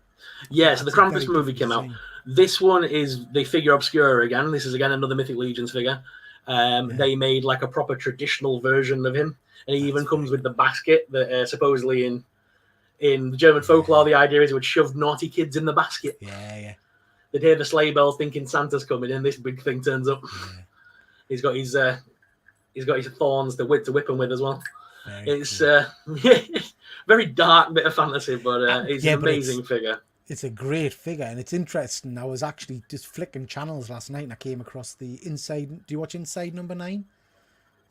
Yeah, so the Krampus movie came out. This one is the figure obscura again. This is again another Mythic Legions figure. They made like a proper traditional version of him, and he even comes with the basket that supposedly in the German folklore, the idea is he would shove naughty kids in the basket. Yeah. They'd hear the sleigh bells thinking Santa's coming, and this big thing turns up. Yeah. He's got his thorns to whip them with as well. It's very dark bit of fantasy, but it's an amazing figure. It's a great figure, and it's interesting. I was actually just flicking channels last night, and I came across the Inside. Do you watch Inside #9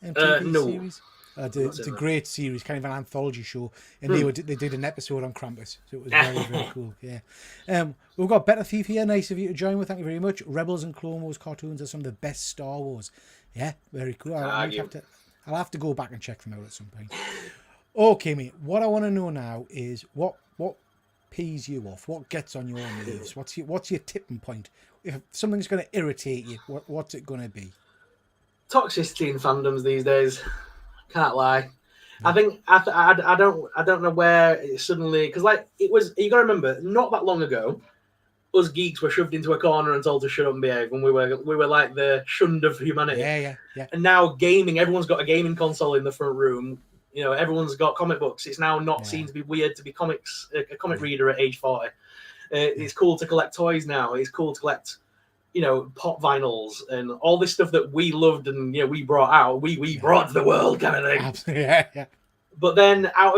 MTV No, series? I'm not It's a saying that. great series, kind of an anthology show, and they did an episode on Krampus, so it was very cool. Yeah, we've got Better Thief here. Nice of you to join with. Thank you very much. Rebels and Clone Wars cartoons are some of the best Star Wars. Yeah, very cool. I'll have to go back and check them out at some point. Okay, mate. What I want to know now is what pees you off? What gets on your nerves? What's your tipping point? If something's going to irritate you, what's it going to be? Toxicity in fandoms these days. Can't lie. I think I don't know where it suddenly, because like it was. You got to remember, not that long ago, us geeks were shoved into a corner and told to shut up and behave, and we were like the shunned of humanity. Yeah. And now gaming, everyone's got a gaming console in the front room. You know, everyone's got comic books. It's now not seen to be weird to be a comic reader at age 40. It's cool to collect toys now. It's cool to collect, you know, pop vinyls and all this stuff that we loved and, you know, we brought out. We brought to the world kind of thing. Absolutely. Yeah. But then out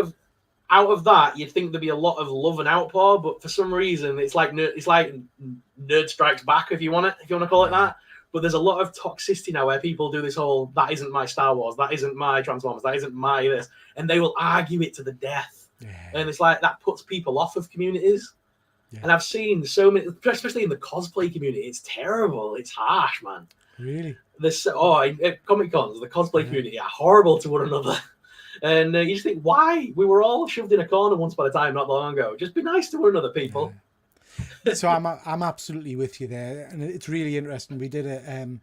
of that, you'd think there'd be a lot of love and outpour, but for some reason, it's like Nerd Strikes Back, if you want to call it that. But there's a lot of toxicity now where people do this whole, that isn't my Star Wars, that isn't my Transformers, that isn't my this, and they will argue it to the death. Yeah. And it's like that puts people off of communities. Yeah. And I've seen so many, especially in the cosplay community, it's terrible. It's harsh, man. Really? At Comic Cons, the cosplay community are horrible to one another. And you just think, why? We were all shoved in a corner once upon a time, not long ago. Just be nice to one another, people. Yeah. So I'm absolutely with you there, and it's really interesting. We did I can't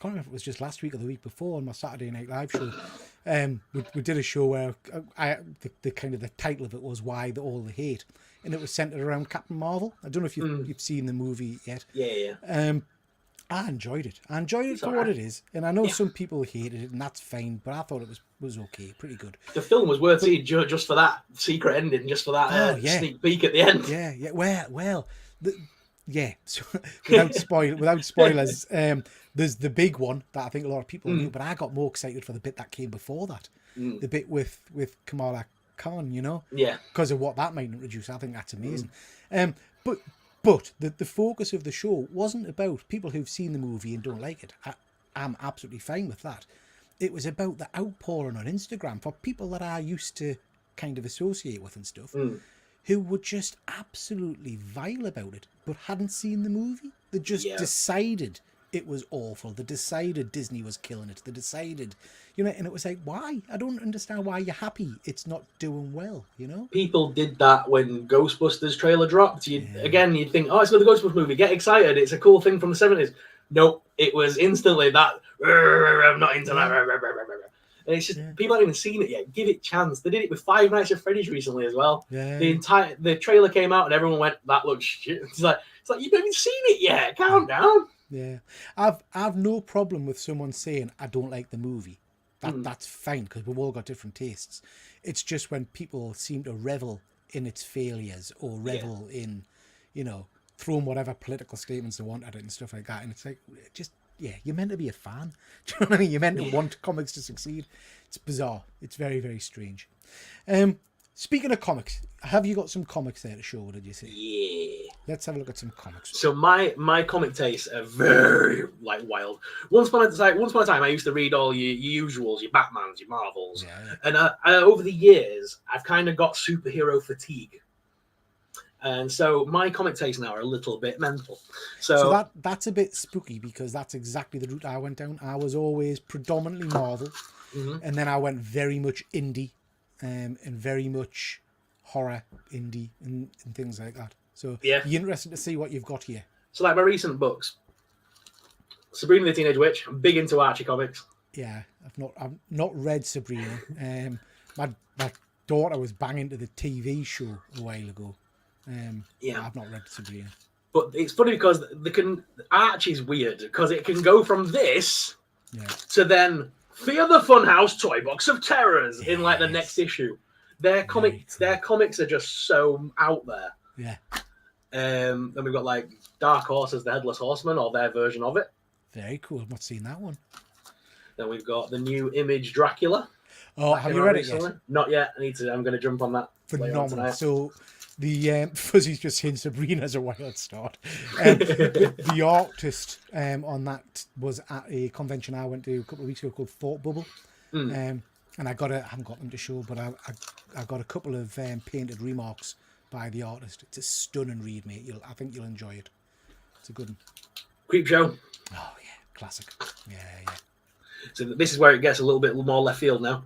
remember if it was just last week or the week before on my Saturday Night Live show. We did a show where the kind of the title of it was "Why All the Hate," and it was centered around Captain Marvel. I don't know if you've seen the movie yet. Yeah. I enjoyed it. I enjoyed it for what it is, and I know some people hated it, and that's fine. But I thought it was okay, pretty good. The film was worth seeing just for that secret ending, just for that sneak peek at the end. Yeah. Well. So, without spoilers, there's the big one that I think a lot of people knew, but I got more excited for the bit that came before that, the bit with Kamala Khan, you know, because of what that might introduce. I think that's amazing. But the focus of the show wasn't about people who've seen the movie and don't like it. I'm absolutely fine with that. It was about the outpouring on Instagram for people that I used to kind of associate with and stuff. Who were just absolutely vile about it, but hadn't seen the movie. They just decided it was awful. They decided Disney was killing it. They decided, you know, and it was like, why? I don't understand why you're happy it's not doing well, you know? People did that when Ghostbusters trailer dropped. You'd think, oh, it's got the Ghostbusters movie. Get excited. It's a cool thing from the 70s. Nope. It was instantly that, I'm not into that. And it's just people haven't even seen it yet. Give it a chance. They did it with Five Nights at Freddy's recently as well. Yeah. The trailer came out and everyone went, "That looks shit." It's like you've not even seen it yet. Calm down. Yeah, I've no problem with someone saying I don't like the movie. That's fine because we've all got different tastes. It's just when people seem to revel in its failures or revel in, you know, throwing whatever political statements they want at it and stuff like that. And it's like just. Yeah, you're meant to be a fan. Do you know what I mean? You're meant to want comics to succeed. It's bizarre. It's very, very strange. Speaking of comics, have you got some comics there to show? Did you say? Yeah. Let's have a look at some comics. So my comic tastes are very wild. Once upon a time, I used to read all your usuals, your Batmans, your Marvels, and over the years, I've kind of got superhero fatigue. And so my comic tastes now are a little bit mental. So that's a bit spooky because that's exactly the route I went down. I was always predominantly Marvel, and then I went very much indie, and very much horror indie and things like that. So be interested to see what you've got here. So like my recent books, Sabrina the Teenage Witch. I'm big into Archie comics. Yeah, I've not read Sabrina. My daughter was banging to the TV show a while ago. I've not read Sabrina, but it's funny because Archie's weird because it can go from this to then Fear the Funhouse Toy Box of Terrors in like the next issue. Their comics are just so out there. Yeah. Then we've got like Dark Horse as the Headless Horseman or their version of it. Very cool. I've not seen that one. Then we've got the new Image Dracula. Oh, have you read it yet? Not yet. I'm going to jump on that. Phenomenal. So The Fuzzy's just saying Sabrina's a wild start. The artist on that was at a convention I went to a couple of weeks ago called Thought Bubble. And I haven't got them to show, but I got a couple of painted remarks by the artist. It's a stunning read, mate. I think you'll enjoy it. It's a good one. Creep Show. Oh yeah, classic. Yeah. So this is where it gets a little bit more left field now.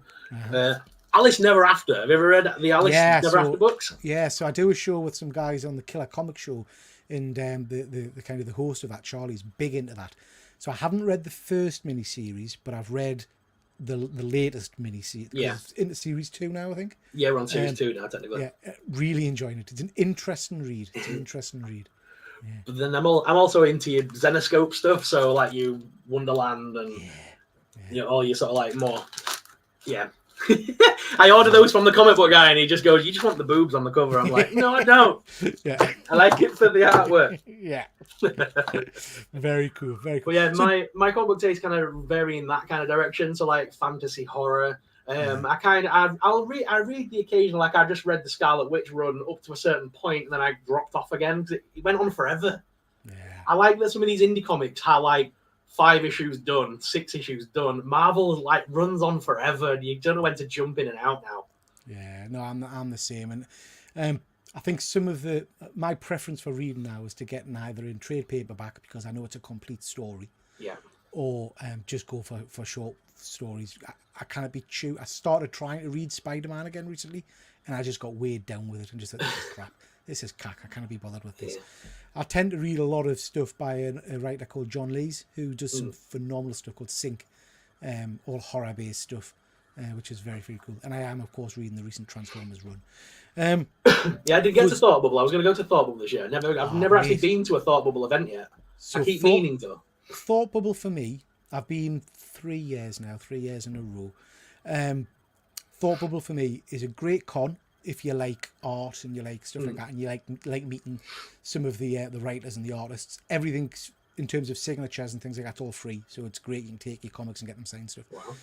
Alice Never After. Have you ever read the Alice Never After books? Yeah, so I do a show with some guys on the Killer Comic Show, and the kind of the host of that, Charlie's big into that. So I haven't read the first miniseries, but I've read the latest miniseries. Yeah, it's into series 2 now, I think. Yeah, we're on series 2 now, technically. Yeah, really enjoying it. It's an interesting read. Yeah. But then I'm also into your Zenoscope stuff, so like you Wonderland and you know, all your sort of like more, I order those from the comic book guy, and he just goes, "You just want the boobs on the cover." I'm like, "No, I don't. I like it for the artwork." Yeah, very cool, very cool. But yeah, my comic book taste kind of vary in that kind of direction. So like fantasy, horror. I read the occasional, like I just read the Scarlet Witch run up to a certain point, and then I dropped off again because it went on forever. Yeah, I like that some of these indie comics how like 5 issues done, 6 issues done. Marvel like runs on forever. You don't know when to jump in and out now. Yeah, no, I'm the same, and I think some of my preference for reading now is to get either in trade paperback because I know it's a complete story. Yeah. Or just go for short stories. I can't be chew. I started trying to read Spider-Man again recently, and I just got weighed down with it and just thought, this is crap. This is cack. I can't be bothered with this. I tend to read a lot of stuff by a writer called John Lees, who does some phenomenal stuff called Sync, all horror-based stuff, which is very, very cool. And I am, of course, reading the recent Transformers run. I did get to Thought Bubble. I was going to go to Thought Bubble this year. I've never actually been to a Thought Bubble event yet. So I keep meaning to. Thought Bubble for me, I've been 3 years now, 3 years in a row. Thought Bubble for me is a great con if you like art and you like stuff like that, and you like meeting some of the writers and the artists. Everything in terms of signatures and things like that's all free, so it's great. You can take your comics and get them signed stuff. Wow.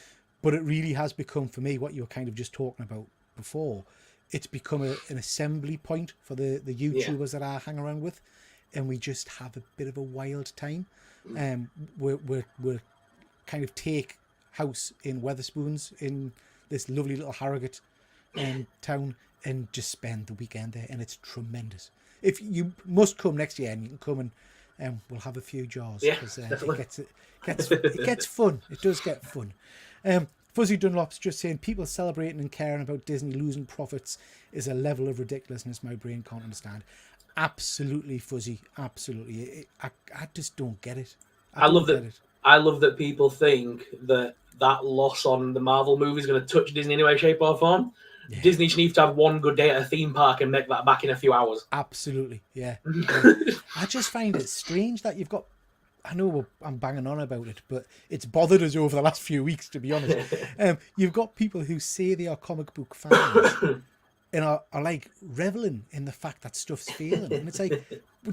But it really has become for me what you were kind of just talking about before. It's become an assembly point for the YouTubers that I hang around with, and we just have a bit of a wild time. We're kind of take house in Wetherspoons in this lovely little Harrogate town and just spend the weekend there, and it's tremendous. If you must come next year, and you can come and we'll have a few jars. Yeah, it gets fun. It does get fun. Fuzzy Dunlop's just saying people celebrating and caring about Disney losing profits is a level of ridiculousness my brain can't understand. Absolutely, Fuzzy. Absolutely. I just don't get it. I love that people think that loss on the Marvel movie is going to touch Disney in any way, shape, or form. Yeah. Disney just needs to have one good day at a theme park and make that back in a few hours. Absolutely, yeah. I just find it strange that you've got... I know I'm banging on about it, but it's bothered us over the last few weeks, to be honest. You've got people who say they are comic book fans and are like reveling in the fact that stuff's failing. And it's like,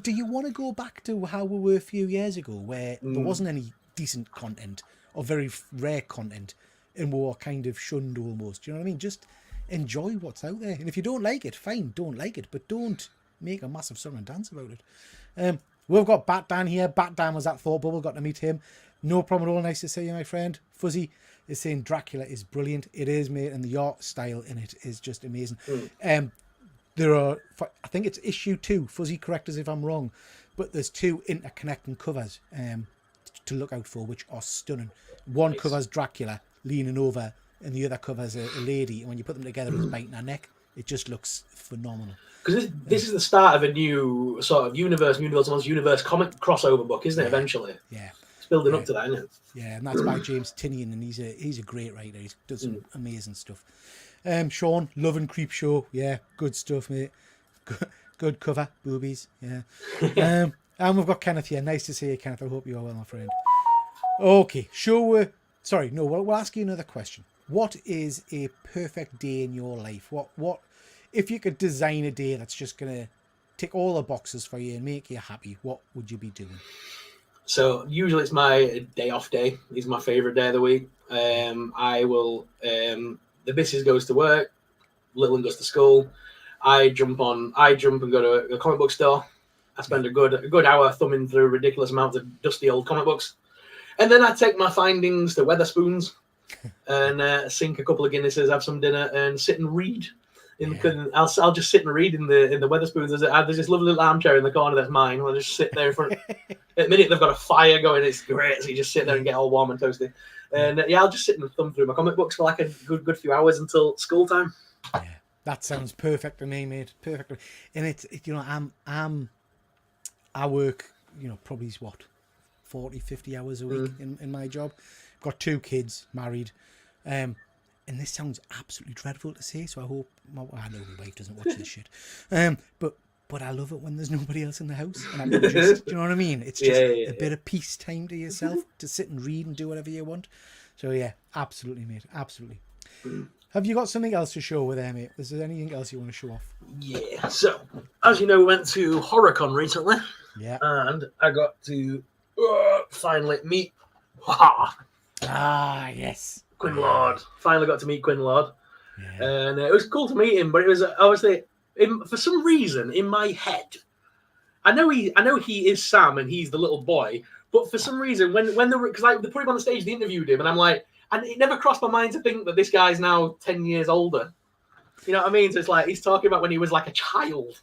do you want to go back to how we were a few years ago where there wasn't any decent content or very rare content and we were kind of shunned almost? Do you know what I mean? Just enjoy what's out there. And if you don't like it, fine, don't like it, but don't make a massive song and dance about it. We've got Bat Dan here. Bat Dan was at Thought Bubble, got to meet him. No problem at all. Nice to see you, my friend. Fuzzy is saying Dracula is brilliant. It is, mate, and the art style in it is just amazing. There are, I think it's issue 2. Fuzzy, correct us if I'm wrong, but there's 2 interconnecting covers to look out for, which are stunning. One covers Dracula leaning over, and the other covers a lady, and when you put them together, it's biting her neck. It just looks phenomenal. Because this is the start of a new sort of universe comic crossover book, isn't it? Eventually, it's building up to that, isn't it? Yeah, and that's by James Tynion, and he's a great writer. He does some amazing stuff. Sean, Love and Creep Show, good stuff, mate. Good cover, boobies, and we've got Kenneth here. Nice to see you, Kenneth. I hope you're well, my friend. Okay, we'll ask you another question. What is a perfect day in your life? What if you could design a day that's just going to tick all the boxes for you and make you happy, what would you be doing? So usually it's my day off day. It's my favourite day of the week. I will, the missus goes to work, little one goes to school. I jump and go to a comic book store. I spend a good hour thumbing through ridiculous amounts of dusty old comic books, and then I take my findings to Weatherspoons and sink a couple of Guinnesses, have some dinner, and sit and read. I'll just sit and read in the Weatherspoons. There's this lovely little armchair in the corner that's mine. I'll just sit there in front. At the minute they've got a fire going, it's great. So you just sit there and get all warm and toasty. And I'll just sit and thumb through my comic books for like a good few hours until school time. Yeah, that sounds perfect to me, mate. Perfect. And it's I work, probably 40, 50 hours a week in my job. Got 2 kids, married. And this sounds absolutely dreadful to say, so I hope I know my wife doesn't watch this shit. But I love it when there's nobody else in the house, and I can just, do you know what I mean? It's just a bit of peace time to yourself to sit and read and do whatever you want. So yeah, absolutely, mate, absolutely. Have you got something else to show with there, mate? Is there anything else you want to show off? Yeah. So, as you know, we went to HorrorCon recently. Yeah. And I got to finally meet. Yes. Quinn Lord. Finally got to meet Quinn Lord. Yeah. And it was cool to meet him, but it was obviously, for some reason, in my head, I know he is Sam and he's the little boy, but for some reason, when because they put him on the stage, they interviewed him, and I'm like, and it never crossed my mind to think that this guy's now 10 years older. You know what I mean? So it's like he's talking about when he was like a child.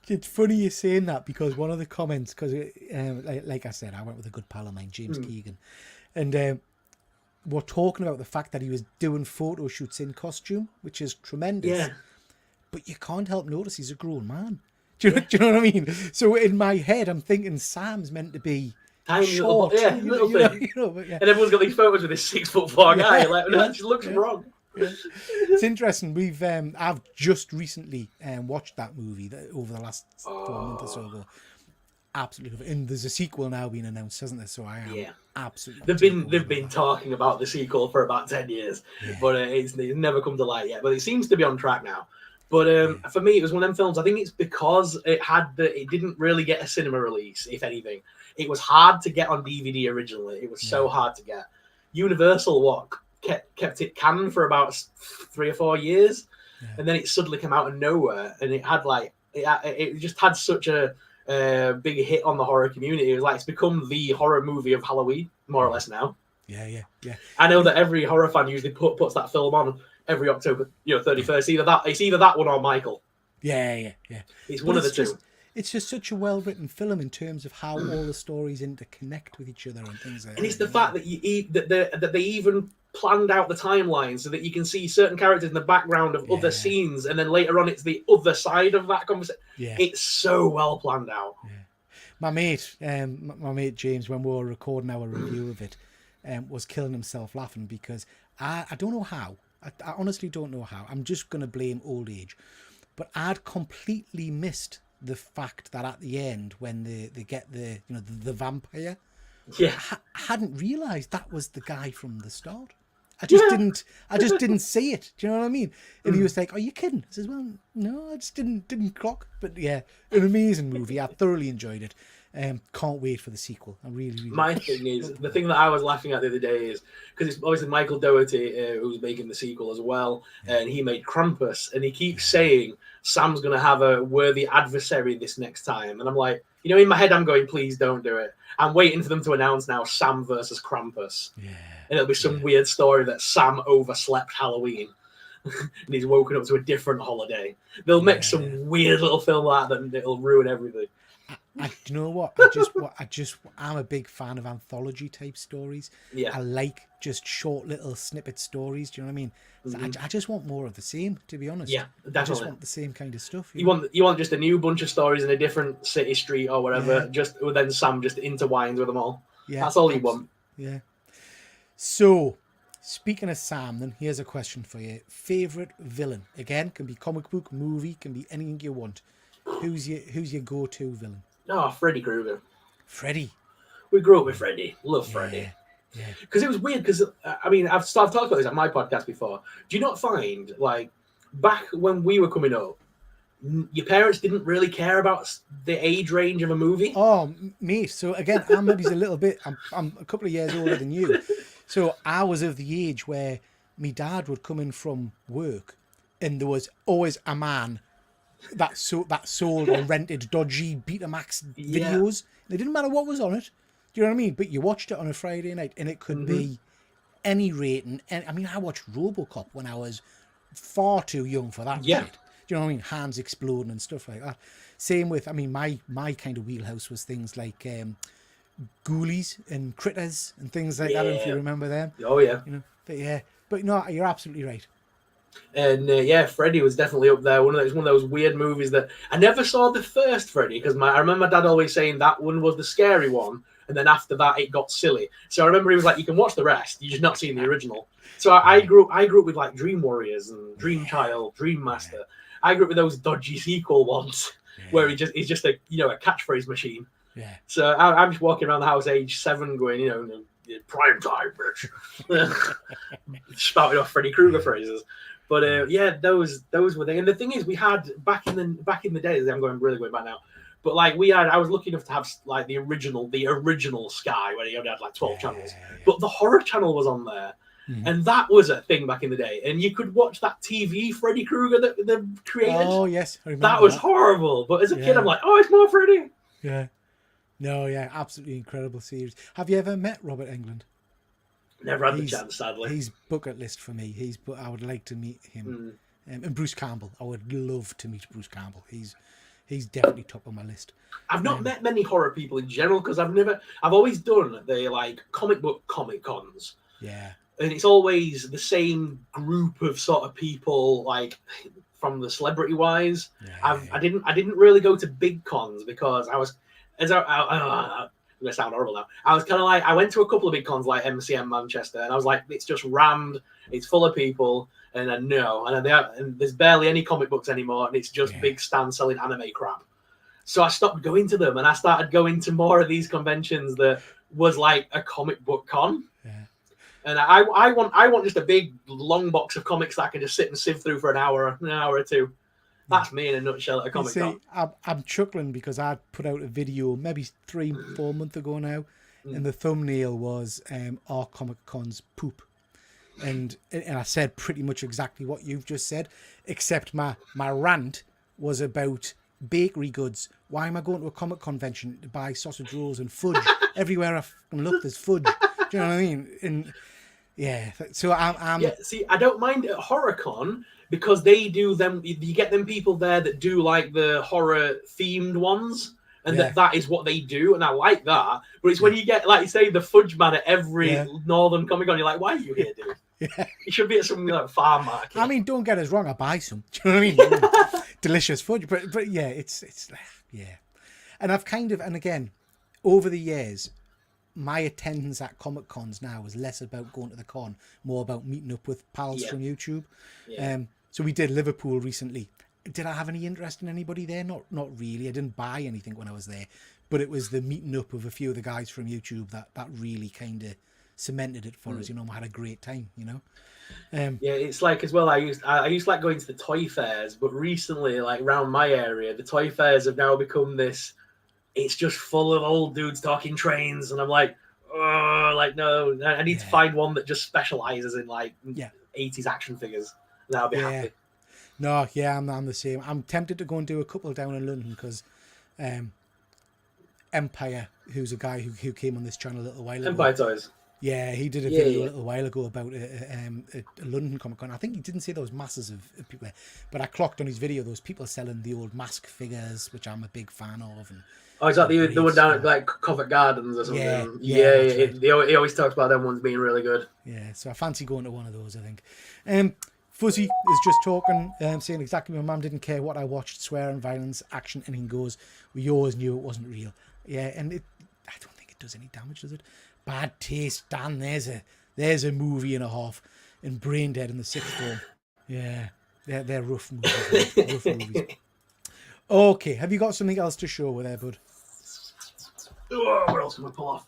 It's funny you're saying that, because one of the comments, because like I said, I went with a good pal of mine, James Keegan, and we're talking about the fact that he was doing photo shoots in costume, which is tremendous. Yeah. But you can't help notice he's a grown man. Do you know what I mean? So in my head, I'm thinking Sam's meant to be tiny, short, little thing. But and everyone's got these photos with this 6'4" guy. That just looks wrong. Yeah. It's interesting. I've just recently watched that movie over the last 4 months or so ago. Absolutely, and there's a sequel now being announced, hasn't there? So I am absolutely. They've been talking about the sequel for about 10 years, but it's never come to light yet. But it seems to be on track now. But for me, it was one of them films. I think it's because it didn't really get a cinema release. If anything, it was hard to get on DVD originally. It was so hard to get. Universal kept it canned for about 3 or 4 years, and then it suddenly came out of nowhere, and it had it just had such a big hit on the horror community. It was like it's become the horror movie of Halloween, more or less now. Yeah. I know that every horror fan usually puts that film on every October, 31st. It's either that one or Michael. Yeah. It's one of the two. It's just such a well-written film in terms of how all the stories interconnect with each other and things like that. And it's the fact that they even planned out the timeline so that you can see certain characters in the background of other scenes, and then later on it's the other side of that conversation. It's so well planned out. My mate James, when we were recording our review of it, was killing himself laughing because I don't know how. I honestly don't know how. I'm just going to blame old age, but I'd completely missed the fact that at the end when they get the vampire, I hadn't realised that was the guy from the start. I just didn't see it. Do you know what I mean? And he was like, "Are you kidding?" I says, "Well, no, I just didn't clock." But yeah, an amazing movie. I thoroughly enjoyed it. Can't wait for the sequel. I really. My thing is, the thing that I was laughing at the other day is because it's obviously Michael Dougherty who's making the sequel as well, and he made Krampus, and he keeps saying Sam's going to have a worthy adversary this next time, and I'm like, in my head, I'm going, please don't do it. I'm waiting for them to announce now Sam versus Krampus. Yeah. And it'll be some weird story that Sam overslept Halloween and he's woken up to a different holiday. They'll make some weird little film like that and it'll ruin everything. Do you know what? I'm a big fan of anthology type stories. Yeah. I like just short little snippet stories. Do you know what I mean? Mm-hmm. I just want more of the same, to be honest. Yeah, definitely. I just want the same kind of stuff. You want just a new bunch of stories in a different city, street, or whatever. Yeah. Then Sam just intertwines with them all. Yeah, that's all you want. Yeah. So, speaking of Sam, then here's a question for you: favorite villain? Again, can be comic book, movie, can be anything you want. Who's your go-to villain? Oh, Freddy Krueger. Freddy. We grew up with Freddy. Love Freddy. Yeah. Because it was weird. Because I've talked about this on my podcast before. Do you not find back when we were coming up, your parents didn't really care about the age range of a movie? Oh, me. So again, I'm maybe a little bit. I'm a couple of years older than you. So I was of the age where my dad would come in from work, and there was always a man that sold or rented dodgy Betamax Yeah. videos. And it didn't matter what was on it. Do you know what I mean? But you watched it on a Friday night, and it could be any rating. And I mean, I watched RoboCop when I was far too young for that Yeah. shit. Do you know what I mean? Hands exploding and stuff like that. Same with, I mean, my kind of wheelhouse was things like Ghoulies and Critters and things like that. If you remember them. Oh yeah. You know, but no, you're absolutely right. And Freddy was definitely up there. One of those weird movies that I never saw the first Freddy because I remember my dad always saying that one was the scary one, and then after that it got silly. So I remember he was like, "You can watch the rest. You're just not seeing the original." So I grew up with like Dream Warriors and Dream Child, Dream Master. I grew up with those dodgy sequel ones where he's just a a catchphrase machine. Yeah. So I'm just walking around the house age 7 going, prime time, bitch. Spouting off Freddy Krueger phrases. But those were they. And the thing is, we had back in the days. I'm going really way back now. But like I was lucky enough to have like the original Sky where you only had like 12 channels. But the horror channel was on there, and that was a thing back in the day. And you could watch that TV Freddy Krueger that they created. Oh yes, I remember that was horrible. But as a kid, I'm like, oh, it's more Freddy. Yeah. No, yeah, absolutely incredible series. Have you ever met Robert Englund? Never had the chance, sadly. He's bucket list for me. I would like to meet him. And Bruce Campbell. I would love to meet Bruce Campbell. He's definitely top on my list. I've not met many horror people in general because I've always done the like comic book comic cons. Yeah. And it's always the same group of sort of people, like from the celebrity wise. I didn't really go to big cons because I'm gonna sound horrible now. I was kind of like, I went to a couple of big cons like MCM Manchester, and I was like, it's just rammed, it's full of people, and I know, and there's barely any comic books anymore, and it's just big stands selling anime crap. So I stopped going to them, and I started going to more of these conventions that was like a comic book con. Yeah. And I want just a big long box of comics that I can just sit and sift through for an hour or two. That's me in a nutshell at a Comic Con. I'm chuckling because I put out a video maybe 3-4 months ago now, and the thumbnail was our Comic Con's poop, and I said pretty much exactly what you've just said, except my rant was about bakery goods. Why am I going to a Comic convention to buy sausage rolls and fudge? Everywhere I look, there's fudge. Do you know what I mean? And yeah, so I'm see, I don't mind at HorrorCon because they do them. You get them people there that do like the horror themed ones, and that is what they do, and I like that. But it's when you get, like you say, the fudge man at every Northern Comic Con, you're like, why are you here, dude? You should be at something like farm market. I mean, don't get us wrong, I buy some. Do you know what I mean? Delicious fudge, but yeah, it's and I've kind of, and again, over the years, my attendance at Comic Cons now is less about going to the con, more about meeting up with pals from YouTube. So we did Liverpool recently. Did I have any interest in anybody there? Not really. I didn't buy anything when I was there, but it was the meeting up of a few of the guys from YouTube that really kind of cemented it for us. You know, we had a great time. You know. It's like as well. I used to like going to the toy fairs, but recently, like around my area, the toy fairs have now become this. It's just full of old dudes talking trains, and I'm like, oh, like no, I need to find one that just specializes in like 80s action figures, and I'll be happy. No, I'm the same. I'm tempted to go and do a couple down in London because Empire, who's a guy who came on this channel a little while ago. Empire Toys. Yeah, he did a video a little while ago about a London Comic Con. I think he didn't say there was masses of people there, but I clocked on his video those people selling the old Mask figures, which I'm a big fan of. And is that the one down at like Covent Gardens or something? He always talks about them ones being really good. Yeah, so I fancy going to one of those, I think. Fuzzy is just talking, saying exactly my mum didn't care what I watched, swearing, violence, action, anything goes. We always knew it wasn't real. Yeah, and I don't think it does any damage, does it? Bad taste, Dan. There's a movie and a half, and Brain Dead in the sixth form. Yeah, they're rough movies. Rough movies. Okay, have you got something else to show with there, bud? What else can we pull off?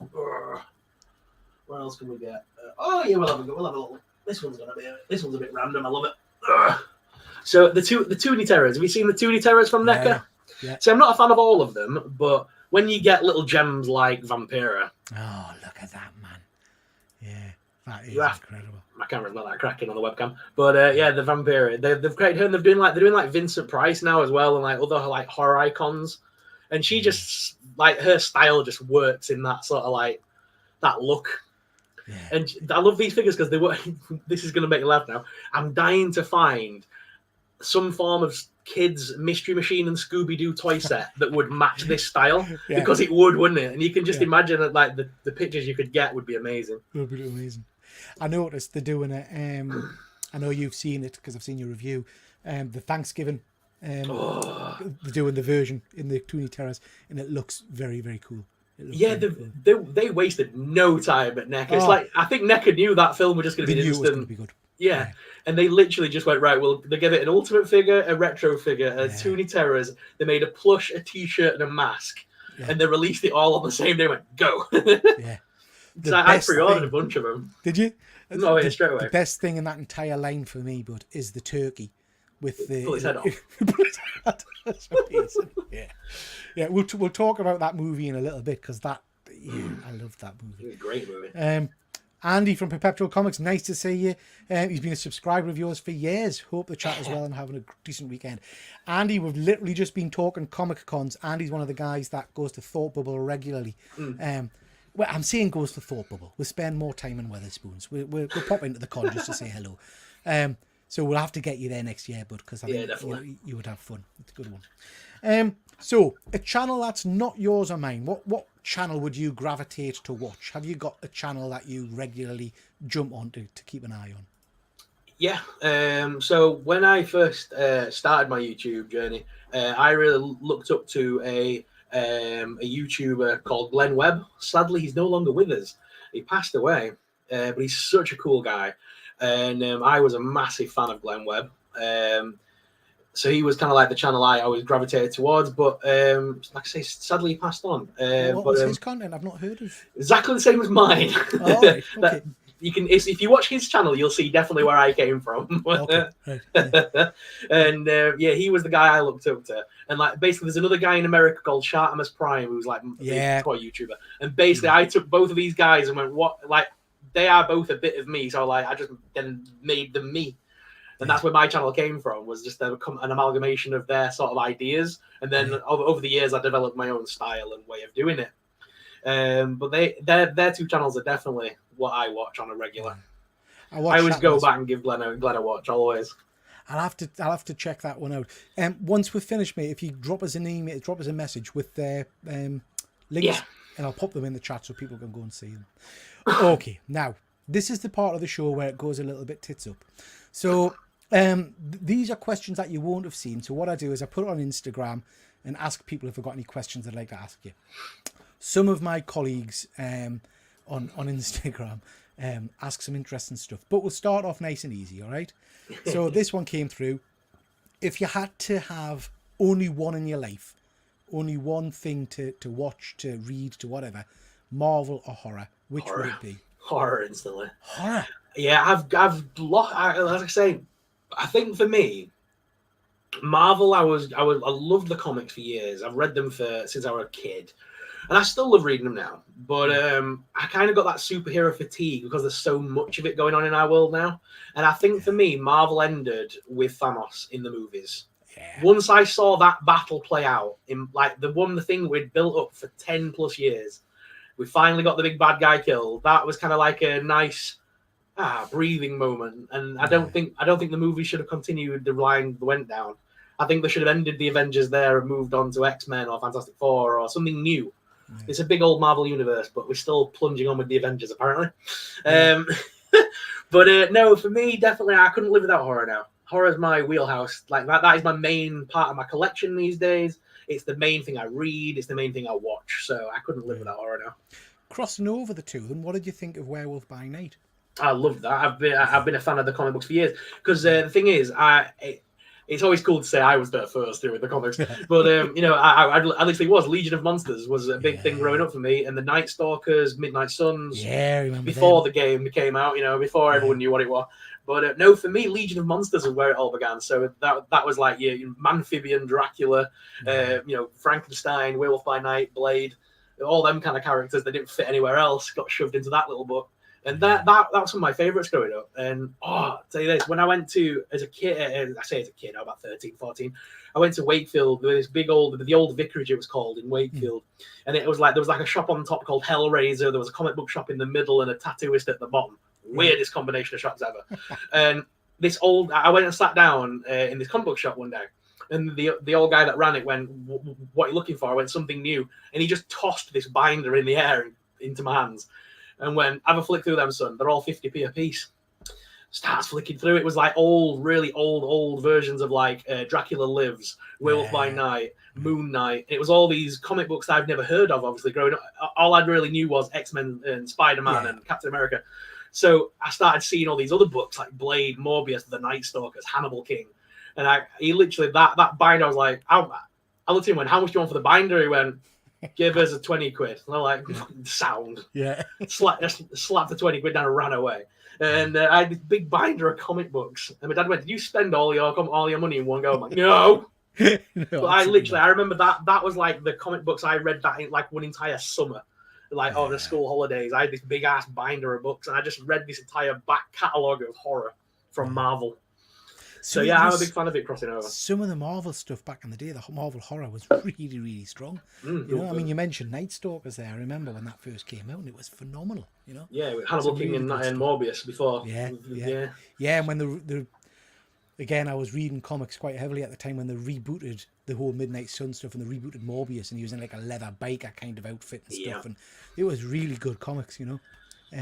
What else can we get? We'll have a little. This one's a bit random. I love it. So the Toonie Terrors. Have you seen the Toonie Terrors from NECA? Yeah. So I'm not a fan of all of them, but when you get little gems like Vampira. Oh, look at that, man. Yeah, that is incredible. My camera's not that cracking on the webcam, but yeah, the vampire. They've created her. And they're doing like Vincent Price now as well, and like other like horror icons. And she just like her style just works in that sort of like that look. Yeah. And I love these figures because they were. This is going to make you laugh now. I'm dying to find some form of kids Mystery Machine and Scooby Doo toy set that would match this style because it would, wouldn't it? And you can just imagine that like the pictures you could get would be amazing. It would be amazing. I noticed they're doing it. I know you've seen it because I've seen your review. The Thanksgiving. They're doing the version in the Toony Terrors, and it looks very, very cool. Yeah, they wasted no time at NECA. It's like I think NECA knew that film was just going to be instant. It was going to be good. Yeah, and they literally just went, right, well, they gave it an Ultimate figure, a retro figure, a Toony Terrors. They made a plush, a T-shirt, and a mask, and they released it all on the same day. Went, go. So I pre-ordered a bunch of them. Did you? No, yeah, straight away. The best thing in that entire line for me, bud, is the turkey with the... Pull his head off. Yeah, we'll talk about that movie in a little bit because that... Yeah, I love that movie. It's a great movie. Andy from Perpetual Comics, nice to see you. He's been a subscriber of yours for years. Hope the chat as well and having a decent weekend. Andy, we've literally just been talking Comic Cons. Andy's one of the guys that goes to Thought Bubble regularly. Well, I'm saying goes to Thought Bubble. We spend more time in Wetherspoons. We'll pop into the con just to say hello. So we'll have to get you there next year, bud, because I think you would have fun. It's a good one. So a channel that's not yours or mine. What channel would you gravitate to watch? Have you got a channel that you regularly jump on to keep an eye on? Yeah. So when I first started my YouTube journey, I really looked up to a YouTuber called Glenn Webb. Sadly, he's no longer with us. He passed away, but he's such a cool guy. And I was a massive fan of Glenn Webb. So he was kind of like the channel I always gravitated towards. But like I say, sadly, he passed on. What was his content? I've not heard of. Exactly the same as mine. Oh, right. Okay. You can, if you watch his channel, you'll see definitely where I came from. Okay. Right. And yeah, he was the guy I looked up to. And like basically, there's another guy in America called Shartimus Prime who's like a toy YouTuber. And basically, I took both of these guys and went, what? Like they are both a bit of me. So like I just then made them me. And that's where my channel came from, was just an amalgamation of their sort of ideas. And then over the years, I developed my own style and way of doing it. But their two channels are definitely what I watch on a regular. I always go back and give Glenn a watch, always. I'll have to check that one out. Once we're finished, mate, if you drop us an email, drop us a message with their links, and I'll pop them in the chat so people can go and see them. Okay, now this is the part of the show where it goes a little bit tits up. So these are questions that you won't have seen. So what I do is I put it on Instagram and ask people if they've got any questions they'd like to ask you. Some of my colleagues on Instagram ask some interesting stuff, but we'll start off nice and easy, all right? So this one came through. If you had to have only one in your life, only one thing to watch, to read, to whatever, Marvel or horror, which would it be? Horror instantly. Horror? Yeah, I've lost, as I say, I think for me, Marvel, I loved the comics for years. I've read them since I was a kid. And I still love reading them now. But I kind of got that superhero fatigue because there's so much of it going on in our world now. And I think for me, Marvel ended with Thanos in the movies. Yeah. Once I saw that battle play out, in like the thing we'd built up for 10 plus years, we finally got the big bad guy killed. That was kind of like a nice breathing moment. And I don't think the movie should have continued the line that went down. I think they should have ended the Avengers there and moved on to X-Men or Fantastic Four or something new. Yeah. It's a big old Marvel universe, but we're still plunging on with the Avengers, apparently. Yeah. But no, for me, definitely, I couldn't live without horror now. Horror is my wheelhouse. Like that is my main part of my collection these days. It's the main thing I read. It's the main thing I watch. So I couldn't live without horror now. Crossing over the two, then what did you think of Werewolf by Night? I loved that. I've been a fan of the comic books for years because the thing is, it's always cool to say I was there first with the comics, but I literally was. Legion of Monsters was a big thing growing up for me, and the Night Stalkers, Midnight Suns. Yeah, remember before the game came out, before everyone knew what it was. But no, for me, Legion of Monsters is where it all began. So that was like Amphibian, Dracula, Frankenstein, Werewolf by Night, Blade, all them kind of characters that didn't fit anywhere else got shoved into that little book. And that's one of my favorites growing up. And I'll tell you this, when I went to, as a kid, I say as a kid, I was about 13, 14, I went to Wakefield, this the old vicarage it was called in Wakefield. And it was like, there was like a shop on top called Hellraiser. There was a comic book shop in the middle and a tattooist at the bottom. Weirdest combination of shops ever. And I went and sat down in this comic book shop one day. And the old guy that ran it went, "What are you looking for?" I went, "Something new." And he just tossed this binder in the air into my hands. And went, "Have a flick through them, son. They're all 50p a piece." Starts flicking through. It was like really old versions of like Dracula Lives, Werewolf by Night, Moon Knight. It was all these comic books that I've never heard of, obviously, growing up. All I really knew was X-Men and Spider-Man and Captain America. So I started seeing all these other books like Blade, Morbius, The Night Stalkers, Hannibal King. And he literally, that binder, I was like, I looked at him and went, "How much do you want for the binder?" He went, "Give us a 20 quid. And I'm like, sound. Yeah. Slapped the 20 quid down and ran away. And I had this big binder of comic books. And my dad went, "Did you spend all your money in one go?" I'm like, "No." But I remember that was like the comic books I read that in like one entire summer. Like, the school holidays. I had this big ass binder of books and I just read this entire back catalogue of horror from Marvel. So yeah, I'm a big fan of it crossing over. Some of the Marvel stuff back in the day, the Marvel horror was really, really strong. I mean, you mentioned Night Stalkers there. I remember when that first came out, and it was phenomenal. Yeah, with Hannibal King and Morbius before. Yeah. And when the again, I was reading comics quite heavily at the time when they rebooted the whole Midnight Sun stuff, and they rebooted Morbius, and he was in like a leather biker kind of outfit and stuff, and it was really good comics.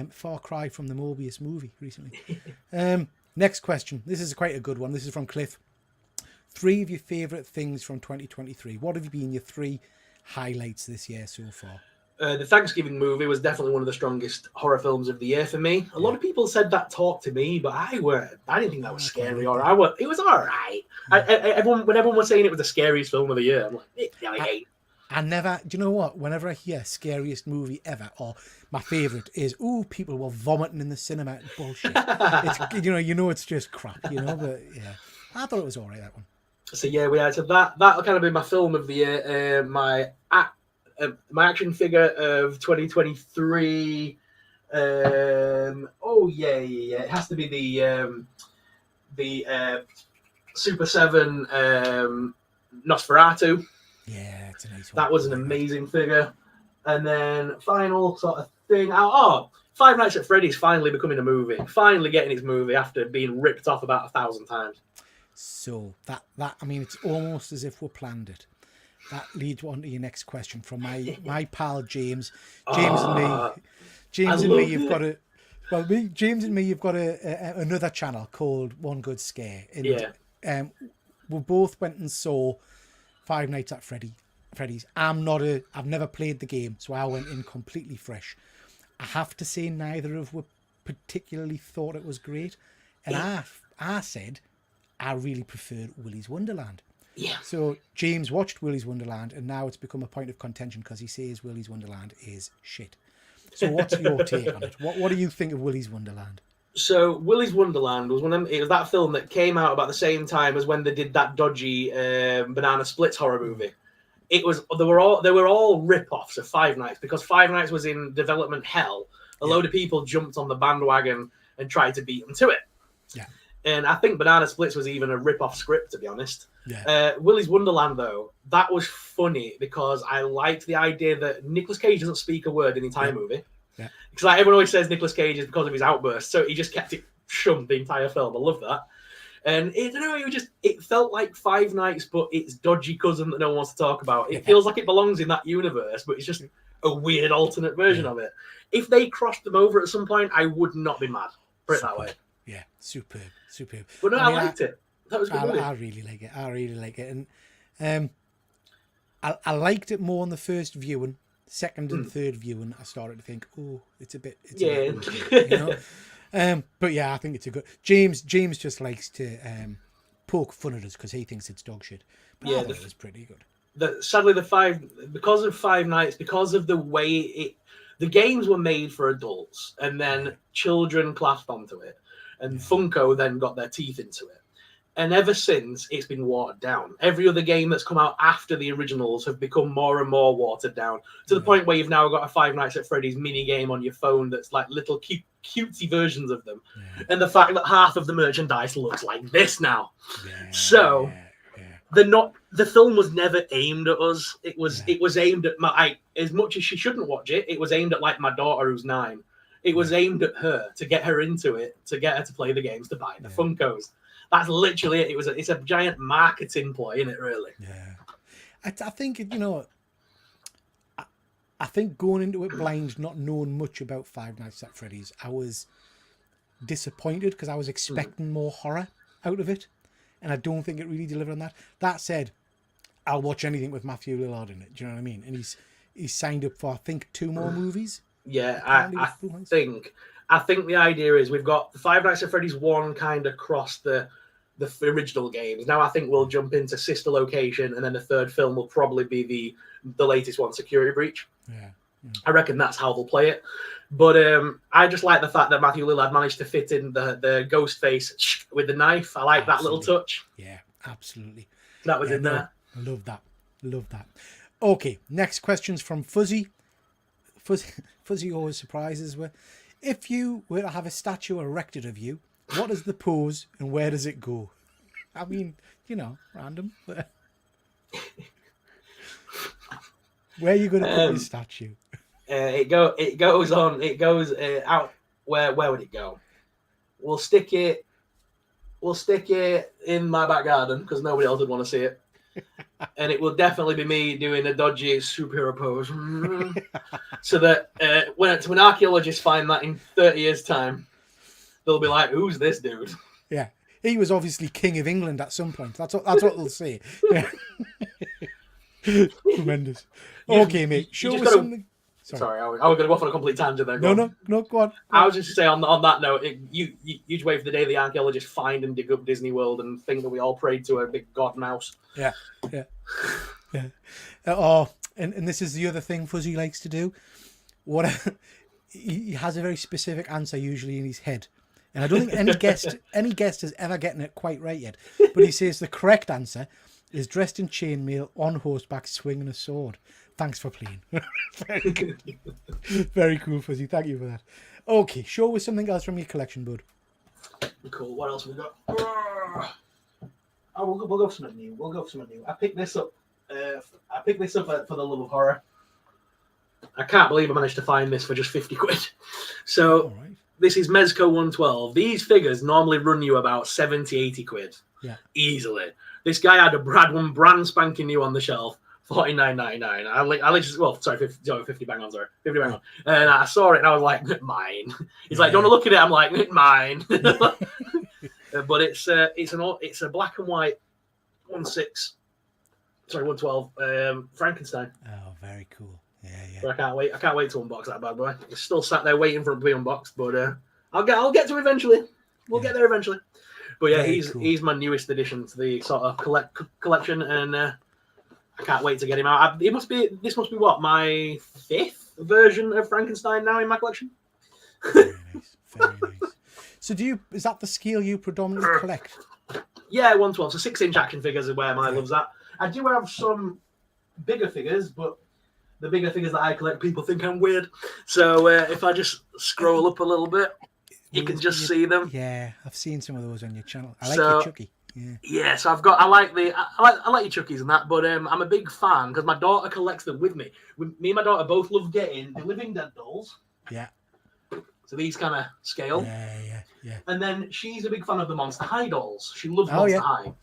Far cry from the Morbius movie recently. Next question. This is quite a good one. This is from Cliff. 3 of your favourite things from 2023. What have been your 3 highlights this year so far? The Thanksgiving movie was definitely one of the strongest horror films of the year for me. A lot of people said that talk to me, but I didn't think that was scary. It was all right. When everyone was saying it was the scariest film of the year, I'm like, I ain't. I never, do you know what? Whenever I hear scariest movie ever, or my favourite is, people were vomiting in the cinema. Bullshit. It's, it's just crap, but yeah. I thought it was all right, that one. So yeah, so that'll kind of be my film of the year. My action figure of 2023. It has to be the Super 7 Nosferatu. Yeah, it's a nice one. That was an amazing figure. And then final sort of thing. Five Nights at Freddy's finally becoming a movie. Finally getting its movie after being ripped off about 1,000 times. So that I mean, it's almost as if we planned it. That leads on to your next question from my pal James. James and me, you've got a another channel called One Good Scare. And, we both went and saw Five Nights at Freddy's. I've never played the game, so I went in completely fresh. I have to say neither of us particularly thought it was great. And I said I really preferred Willy's Wonderland. Yeah. So James watched Willy's Wonderland, and now it's become a point of contention because he says Willy's Wonderland is shit. So what's your take on it? What do you think of Willy's Wonderland? So Willy's Wonderland was it was that film that came out about the same time as when they did that dodgy Banana Splits horror movie. They were all rip-offs of Five Nights because Five Nights was in development hell. A load of people jumped on the bandwagon and tried to beat them to it. Yeah. And I think Banana Splits was even a rip-off script, to be honest. Yeah. Willy's Wonderland, though, that was funny because I liked the idea that Nicolas Cage doesn't speak a word in the entire movie. Yeah. Because everyone always says Nicolas Cage is because of his outbursts, so he just kept it shummed the entire film. I love that. And it felt like Five Nights, but it's dodgy cousin that no one wants to talk about. It feels like it belongs in that universe, but it's just a weird alternate version of it. If they crossed them over at some point, I would not be mad. Put it that way. Yeah, superb. But no, I liked it. That was a good movie. I really like it. And I liked it more on the first viewing. Second and third viewing, I started to think, it's a bit weird, but yeah, I think it's a good. James just likes to poke fun at us because he thinks it's dog shit. But I thought it was pretty good. Sadly, because of Five Nights, because of the way the games were made for adults, and then children clasped onto it, and Funko then got their teeth into it. And ever since, it's been watered down. Every other game that's come out after the originals have become more and more watered down to the point where you've now got a Five Nights at Freddy's mini game on your phone that's like little cutesy versions of them, Yeah. and the fact that half of the merchandise looks like this now. Yeah, So yeah. the film was never aimed at us. It was Yeah. it was aimed at as much as she shouldn't watch it. It was aimed at like my daughter who's 9. It was aimed at her to get her into it, to get her to play the games, to buy the Funkos. That's literally it. It's a giant marketing ploy, isn't it? Really? Yeah. I think I think going into it blind, not knowing much about Five Nights at Freddy's, I was disappointed because I was expecting more horror out of it, and I don't think it really delivered on that. That said, I'll watch anything with Matthew Lillard in it. Do you know what I mean? And he's signed up for, I think, 2 more movies. Yeah, I think the idea is we've got the Five Nights at Freddy's 1 kind of crossed the original games. Now I think we'll jump into Sister Location, and then the 3rd film will probably be the latest one, Security Breach. Yeah. I reckon that's how they'll play it. But I just like the fact that Matthew Lillard managed to fit in the ghost face with the knife. I like that little touch. Yeah, absolutely. That was in there. I love that. Love that. Okay, next question's from Fuzzy. Fuzzy always surprises me. If you were to have a statue erected of you, what is the pose and where does it go? I mean, random. Where are you going to put your statue? It goes out. Where would it go? We'll stick it in my back garden because nobody else would want to see it. And it will definitely be me doing a dodgy superhero pose. So that when archaeologists find that in 30 years' time, they'll be like, who's this dude? Yeah. He was obviously King of England at some point. That's what they'll say. Yeah. Tremendous. Okay, mate. Show us something. Sorry, I was going to go off on a complete tangent there. No, go on. I was just saying on that note, you just wait for the day the archaeologists find and dig up Disney World and think that we all prayed to a big god mouse. Yeah. And this is the other thing Fuzzy likes to do. He has a very specific answer usually in his head. And I don't think any guest has ever gotten it quite right yet. But he says the correct answer is dressed in chainmail, on horseback, swinging a sword. Thanks for playing. Very good. Very cool, Fuzzy. Thank you for that. Okay, show us something else from your collection, bud. Cool. What else have we got? We'll go for something new. I picked this up. For the love of horror. I can't believe I managed to find this for just 50 quid. So This is Mezco 112. These figures normally run you about 70, 80 quid. Yeah. Easily. This guy had a brand spanking new on the shelf. $49.99. I literally, 50 bang on, sorry. 50 bang on. And I saw it and I was like, mine. He's like, don't want to look at it. I'm like, mine. But it's a black and white 112 Frankenstein. Oh, very cool. Yeah. But I can't wait to unbox that bad boy. It's still sat there waiting for it to be unboxed, but I'll get to it eventually. We'll get there eventually. But yeah, he's my newest addition to the sort of collection, and I can't wait to get him out. This must be what, my 5th version of Frankenstein now in my collection. Very nice. So is that the scale you predominantly collect? Yeah, 112. So 6-inch action figures is where my love's at. I do have some bigger figures, but the bigger figures that I collect, people think I'm weird. So if I just scroll up a little bit, you can just see them. Yeah, I've seen some of those on your channel. I like your Chucky. Yeah, so I like your Chuckies and that, but I'm a big fan because my daughter collects them with me. Me and my daughter both love getting the Living Dead dolls. Yeah. So these kind of scale. Yeah. And then she's a big fan of the Monster High dolls. She loves Monster High.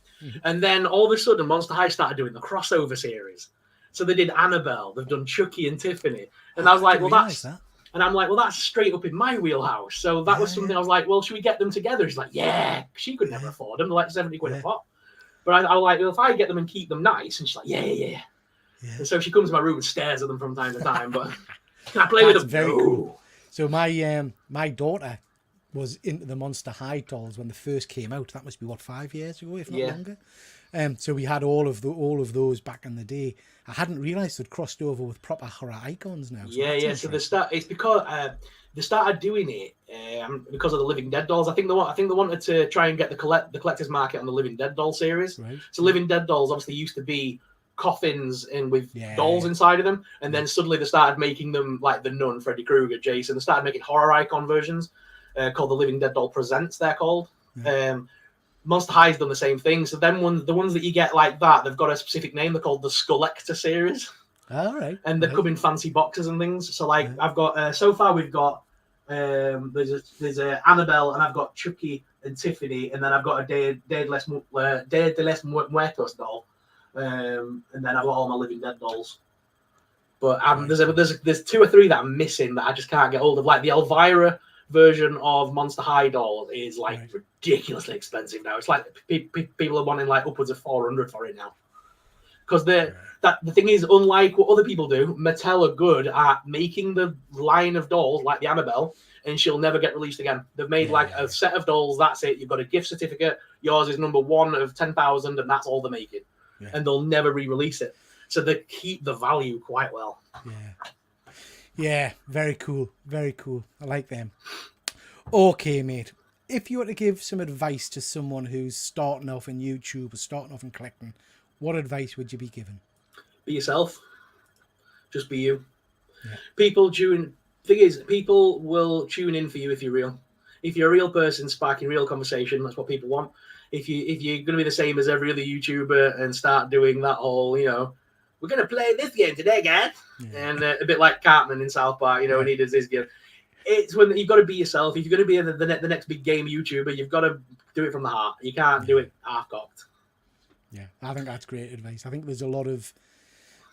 And then all of a sudden, Monster High started doing the crossover series. So they did Annabelle, they've done Chucky and Tiffany. And I was like, that's straight up in my wheelhouse. So that was something I was like, well, should we get them together? She's like, yeah. She could never afford them. They're like 70 quid a pop. But I was like, well, if I get them and keep them nice. And she's like, yeah. And so she comes to my room and stares at them from time to time. But can I play with them? Very cool. So my daughter was into the Monster High dolls when they first came out. That must be 5 years ago, if not longer. So we had all of those back in the day. I hadn't realised they'd crossed over with proper horror icons now. So it's because they started doing it because of the Living Dead dolls. I think they wanted to try and get the collector's market on the Living Dead doll series. Right. So Living Dead dolls obviously used to be coffins and with dolls inside of them, and then suddenly they started making them like the Nun, Freddy Krueger, Jason. They started making horror icon versions. called the Living Dead Doll Presents. They're called. Yeah. Monster High's done the same thing. So then the ones that you get like that, they've got a specific name. They're called the Skullector series. All right. And they come in fancy boxes and things. So like I've got so far we've got there's a Annabelle, and I've got Chucky and Tiffany, and then I've got a Day de los Muertos doll, and then I've got all my Living Dead dolls. But there's 2 or 3 that I'm missing that I just can't get hold of. Like the Elvira version of Monster High doll is like ridiculously expensive now. It's like people are wanting like upwards of $400 for it now. Because the thing is, unlike what other people do, Mattel are good at making the line of dolls like the Annabelle, and she'll never get released again. They've made like a set of dolls. That's it. You've got a gift certificate. Yours is number 1 of 10,000, and that's all they're making. Yeah. And they'll never re-release it. So they keep the value quite well. Yeah, very cool. Very cool. I like them. Okay, mate. If you were to give some advice to someone who's starting off in YouTube or starting off in collecting, what advice would you be given? Be yourself. Just be you. Yeah. People will tune in for you if you're real. If you're a real person sparking real conversation, that's what people want. If you're going to be the same as every other YouTuber and start doing that whole, we're going to play this game today, guys. Yeah. And a bit like Cartman in South Park, when he does his game. It's when you've got to be yourself. If you're going to be the next big game YouTuber, you've got to do it from the heart. You can't do it half-cocked. Yeah, I think that's great advice. I think there's a lot of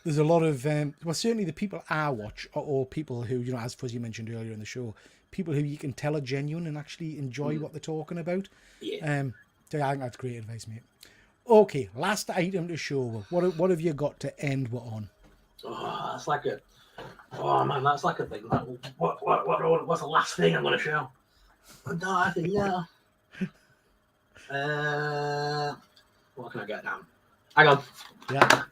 well, certainly the people I watch are all people who, as Fuzzy mentioned earlier in the show, people who you can tell are genuine and actually enjoy what they're talking about. Yeah. So I think that's great advice, mate. Okay, last item to show. What have you got to end what on? That's like a thing. What's the last thing I'm going to show? No, I think what can I get down? Hang on. Yeah.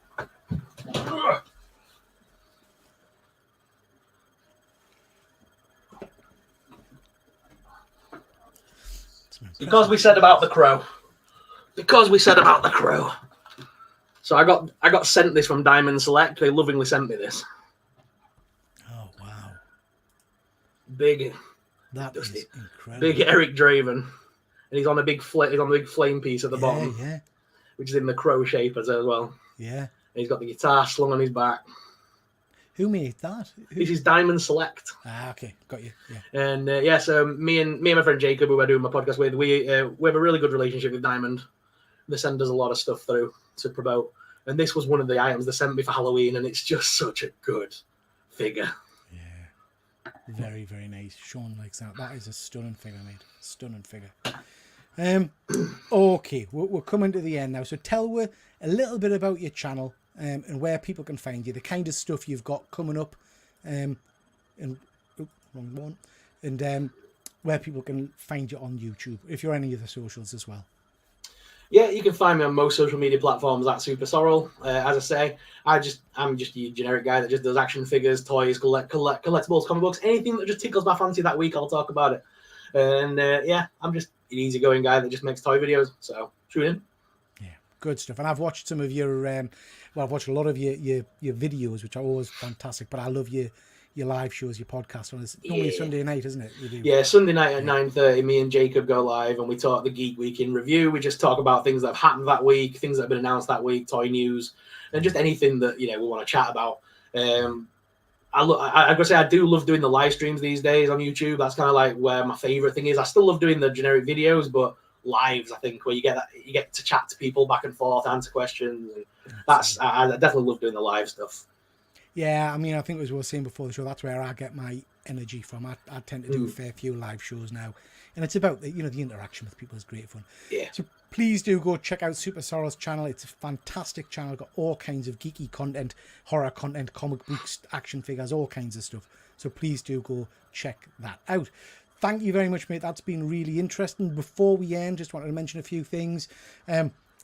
Because we said about the crow. So I got sent this from Diamond Select. They lovingly sent me this. Oh wow! Big. That is incredible. Big Eric Draven, and he's on a big flame piece at the bottom. Yeah. Which is in the crow shape as well. Yeah. And he's got the guitar slung on his back. Who made that? This is Diamond Select. Okay, got you. Yeah. And so me and my friend Jacob, who I do my podcast with, we have a really good relationship with Diamond. They send us a lot of stuff through to promote, and this was one of the items they sent me for Halloween, and it's just such a good figure. Yeah, very very nice. Sean likes that. That is a stunning figure, mate. Stunning figure. Okay, we're coming to the end now. So tell me a little bit about your channel and where people can find you, the kind of stuff you've got coming up, and where people can find you on YouTube, if you're any of the socials as well. Yeah, you can find me on most social media platforms at Supersorrell. As I say, I'm just a generic guy that just does action figures, toys, collectibles, comic books, anything that just tickles my fancy that week, I'll talk about it. And I'm just an easygoing guy that just makes toy videos. So tune in. Yeah, good stuff. And I've watched some of your, I've watched a lot of your videos, which are always fantastic. But I love your live shows, your podcast. It's normally Sunday night, isn't it? You do. Yeah, Sunday night at 9:30. Me and Jacob go live, and we talk the Geek Week in review. We just talk about things that have happened that week, things that have been announced that week, toy news, and just anything that we want to chat about. I gotta say, I do love doing the live streams these days on YouTube. That's kind of like where my favorite thing is. I still love doing the generic videos, but lives, I think, where you get to chat to people back and forth, answer questions. And I definitely love doing the live stuff. Yeah, I mean, I think as we were saying before the show, that's where I get my energy from. I tend to do a fair few live shows now, and it's about the interaction with people is great fun. Yeah. So please do go check out Supersorrell's channel. It's a fantastic channel. Got all kinds of geeky content, horror content, comic books, action figures, all kinds of stuff. So please do go check that out. Thank you very much, mate. That's been really interesting. Before we end, just wanted to mention a few things.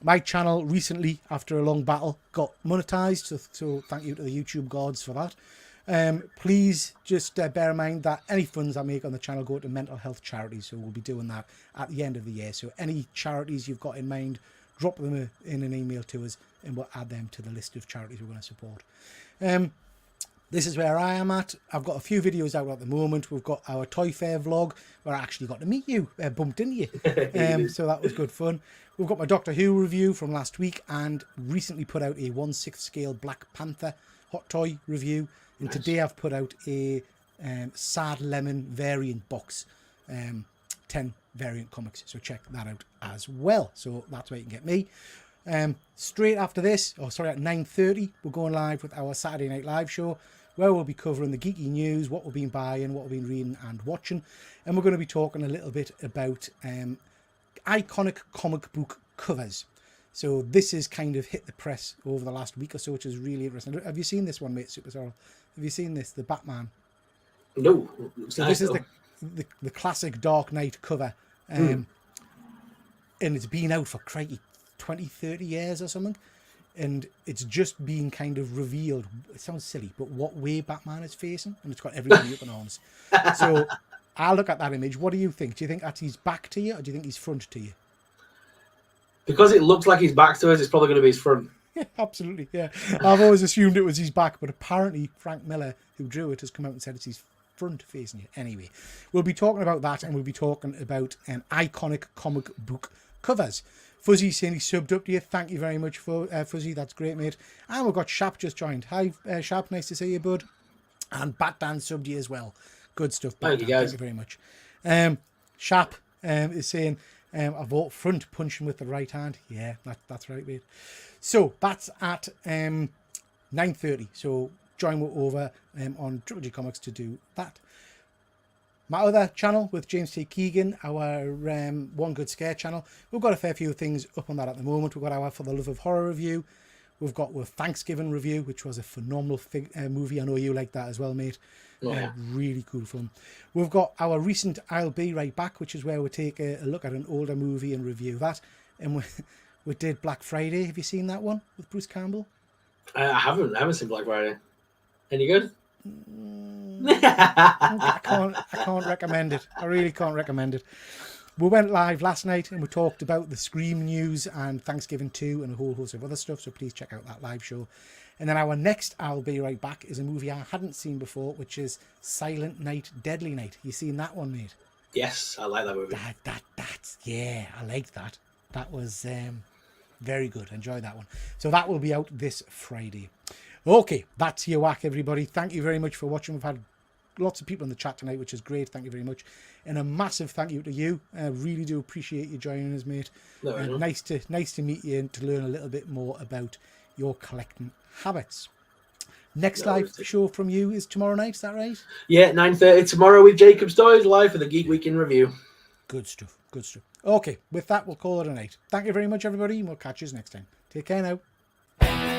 My channel recently, after a long battle, got monetized. So thank you to the YouTube gods for that. Please just bear in mind that any funds I make on the channel go to mental health charities. So we'll be doing that at the end of the year. So any charities you've got in mind, drop them in an email to us and we'll add them to the list of charities we're going to support. This is where I am at. I've got a few videos out at the moment. We've got our Toy Fair vlog where I actually got to meet you, bumped into you. So that was good fun. We've got my Doctor Who review from last week and recently put out a 1/6 scale Black Panther hot toy review. And today I've put out a Sad Lemon variant box, 10 variant comics. So check that out as well. So that's where you can get me. Straight after this, at 9:30, we're going live with our Saturday Night Live show where we'll be covering the geeky news, what we've been buying, what we've been reading and watching. And we're going to be talking a little bit about iconic comic book covers. So this has kind of hit the press over the last week or so, which is really interesting. Have you seen this one, mate, Supersorrell? Have you seen this, the Batman? No. So this is the classic Dark Knight cover. And it's been out for, crikey, 20, 30 years or something. And it's just been kind of revealed. It sounds silly, but what way Batman is facing. And it's got everybody up in arms. So I'll look at that image. What do you think? Do you think that's his back to you or do you think he's front to you? Because it looks like he's back to us, it's probably going to be his front. Yeah, absolutely, yeah. I've always assumed it was his back, but apparently Frank Miller, who drew it, has come out and said it's his front facing you. Anyway, we'll be talking about that and we'll be talking about iconic comic book covers. Fuzzy saying he subbed up to you. Thank you very much, for Fuzzy. That's great, mate. And we've got Shap just joined. Hi, Shap. Nice to see you, bud. And Bat Dan subbed you as well. Good stuff, Bat Dan. Thank you, guys. Thank you very much. Shap is saying, I vote front, punching with the right hand. Yeah, that's right, mate. So that's at 9:30. So join me over on Triple G Comics to do that. My other channel with James T. Keegan, our One Good Scare channel. We've got a fair few things up on that at the moment. We've got our For the Love of Horror review. We've got our Thanksgiving review, which was a phenomenal movie. I know you like that as well, mate. Yeah. Really cool fun. We've got our recent I'll Be Right Back, which is where we take a look at an older movie and review that. And we did Black Friday. Have you seen that one with Bruce Campbell? I haven't seen Black Friday. Any good? I can't recommend it. I really can't recommend it. We went live last night and we talked about the Scream news and Thanksgiving 2 and a whole host of other stuff. So please check out that live show. And then our next I'll Be Right Back is a movie I hadn't seen before, which is Silent Night, Deadly Night. You seen that one, mate? Yes, I like that movie. That's yeah, I liked that. That was very good. Enjoy that one. So that will be out this Friday. Okay, that's your whack, everybody. Thank you very much for watching. We've had lots of people in the chat tonight, which is great. Thank you very much. And a massive thank you to you. I really do appreciate you joining us, mate. No. Nice to meet you and to learn a little bit more about your collecting habits. Next live show from you is tomorrow night, is that right? Yeah, 9:30 tomorrow with Jacob Stories live for the Geek Week in Review. Good stuff, good stuff. Okay, with that, we'll call it a night. Thank you very much, everybody, and we'll catch you next time. Take care now.